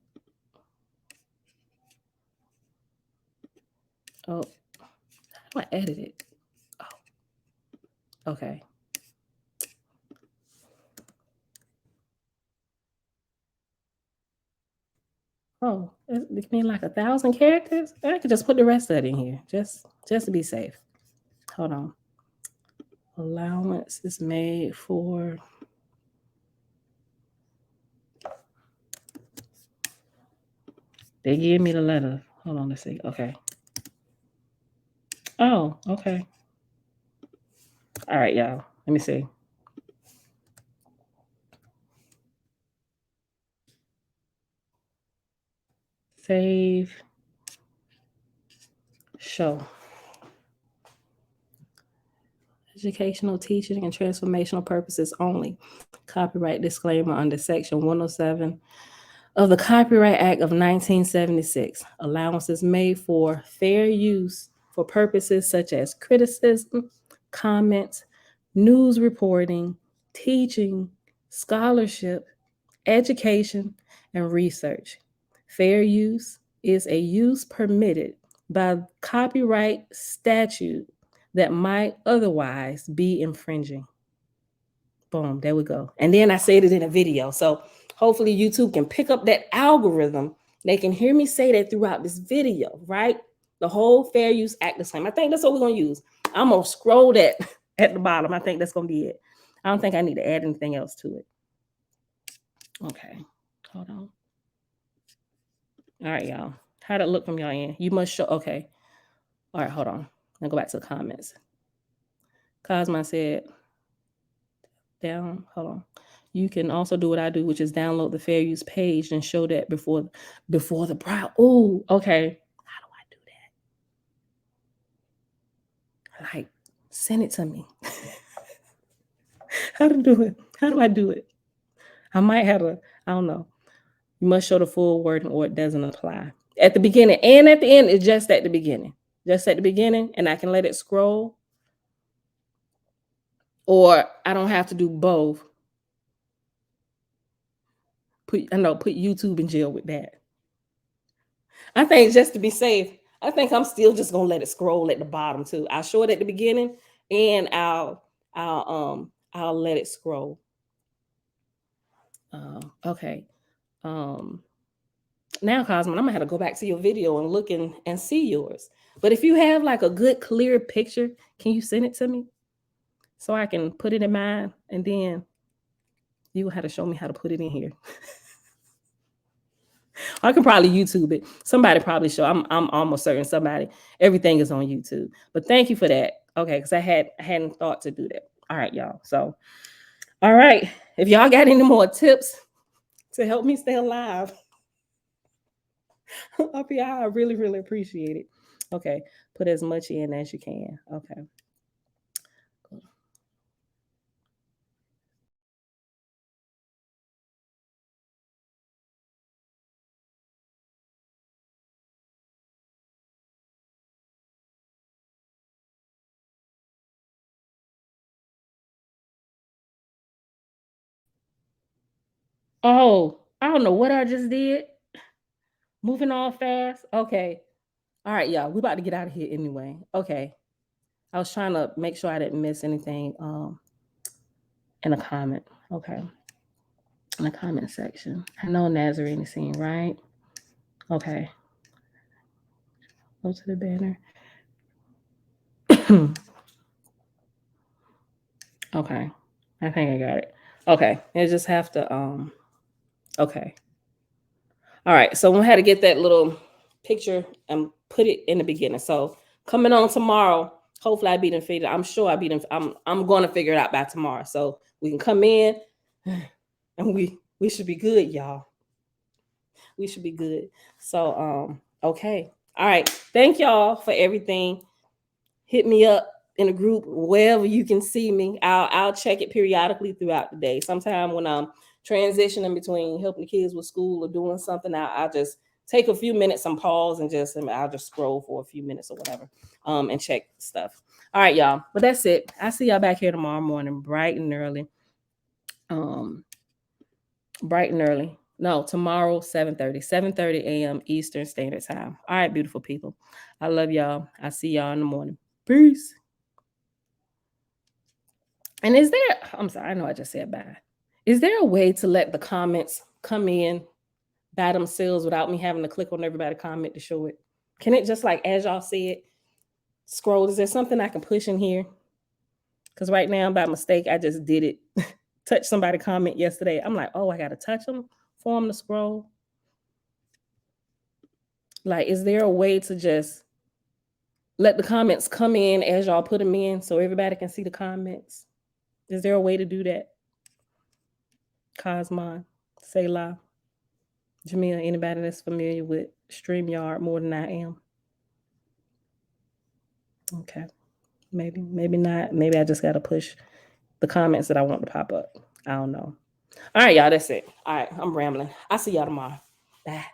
Oh, how do I edit it? Oh, okay. Oh, it mean like 1,000 characters? I could just put the rest of it in here, just to be safe. Hold on. Allowance is made for They give me the letter. Hold on, let's see. Okay. Oh, okay. All right, y'all. Let me see. Save. Show. Educational, teaching, and transformational purposes only. Copyright disclaimer under Section 107 of the Copyright Act of 1976. Allowances made for fair use for purposes such as criticism, comments, news reporting, teaching, scholarship, education, and research. Fair use is a use permitted by copyright statute that might otherwise be infringing. Boom, there we go. And then I said it in a video. So hopefully YouTube can pick up that algorithm. They can hear me say that throughout this video, right? The whole Fair Use Act disclaimer. I think that's what we're going to use. I'm going to scroll that at the bottom. I think that's going to be it. I don't think I need to add anything else to it. Okay, hold on. All right, y'all. How'd it look from y'all end? You must show. Okay. All right, hold on. I'll go back to the comments. Cosma said, down. Hold on. You can also do what I do, which is download the fair use page and show that before the browse. Oh, okay. How do I do that? Like, send it to me. How to do it? How do I do it? I might have a, I don't know. You must show the full wording or it doesn't apply. At the beginning and at the end, it's just at the beginning. Just at the beginning, and I can let it scroll. Or I don't have to do both. Put YouTube in jail with that. I think just to be safe, I think I'm still just gonna let it scroll at the bottom too. I'll show it at the beginning and I'll let it scroll. Okay. Now, Cosmo, I'm gonna have to go back to your video and look and see yours. But if you have like a good clear picture, can you send it to me so I can put it in mine, and then you will have to show me how to put it in here. I can probably YouTube it. Somebody probably show. I'm almost certain somebody. Everything is on YouTube. But thank you for that. Okay, because I hadn't thought to do that. All right, y'all. So, all right. If y'all got any more tips to help me stay alive, up here, I really, really appreciate it. Okay, put as much in as you can. Okay. Oh, I don't know what I just did. Moving all fast. Okay. All right, y'all. We about to get out of here anyway. Okay. I was trying to make sure I didn't miss anything in a comment. Okay. In the comment section. I know Nazarite is seen, right? Okay. Go to the banner. Okay. I think I got it. Okay. I just have to okay. All right. So we had to get that little picture and put it in the beginning. So coming on tomorrow, hopefully I beat and figure. I'm sure I beat him. I'm gonna figure it out by tomorrow. So we can come in and we should be good, y'all. We should be good. So okay. All right. Thank y'all for everything. Hit me up in a group wherever you can see me. I'll check it periodically throughout the day. Sometime when I'm transitioning between helping the kids with school or doing something, I'll just take a few minutes and pause and I'll just scroll for a few minutes or whatever and check stuff. All right, y'all. But that's it. I'll see y'all back here tomorrow morning, bright and early. Bright and early. No, tomorrow, 7:30 a.m. Eastern Standard Time. All right, beautiful people. I love y'all. I'll see y'all in the morning. Peace. And is there, I'm sorry, I know I just said bye. Is there a way to let the comments come in by themselves without me having to click on everybody comment to show it? Can it just like, as y'all said, scroll? Is there something I can push in here? Because right now, by mistake, I just did it. Touch somebody comment yesterday. I'm like, oh, I got to touch them for them to scroll. Like, is there a way to just let the comments come in as y'all put them in so everybody can see the comments? Is there a way to do that? Cosmon, Selah, Jamil, anybody that's familiar with StreamYard more than I am? Okay. Maybe not. Maybe I just got to push the comments that I want to pop up. I don't know. All right, y'all. That's it. All right. I'm rambling. I'll see y'all tomorrow. Bye.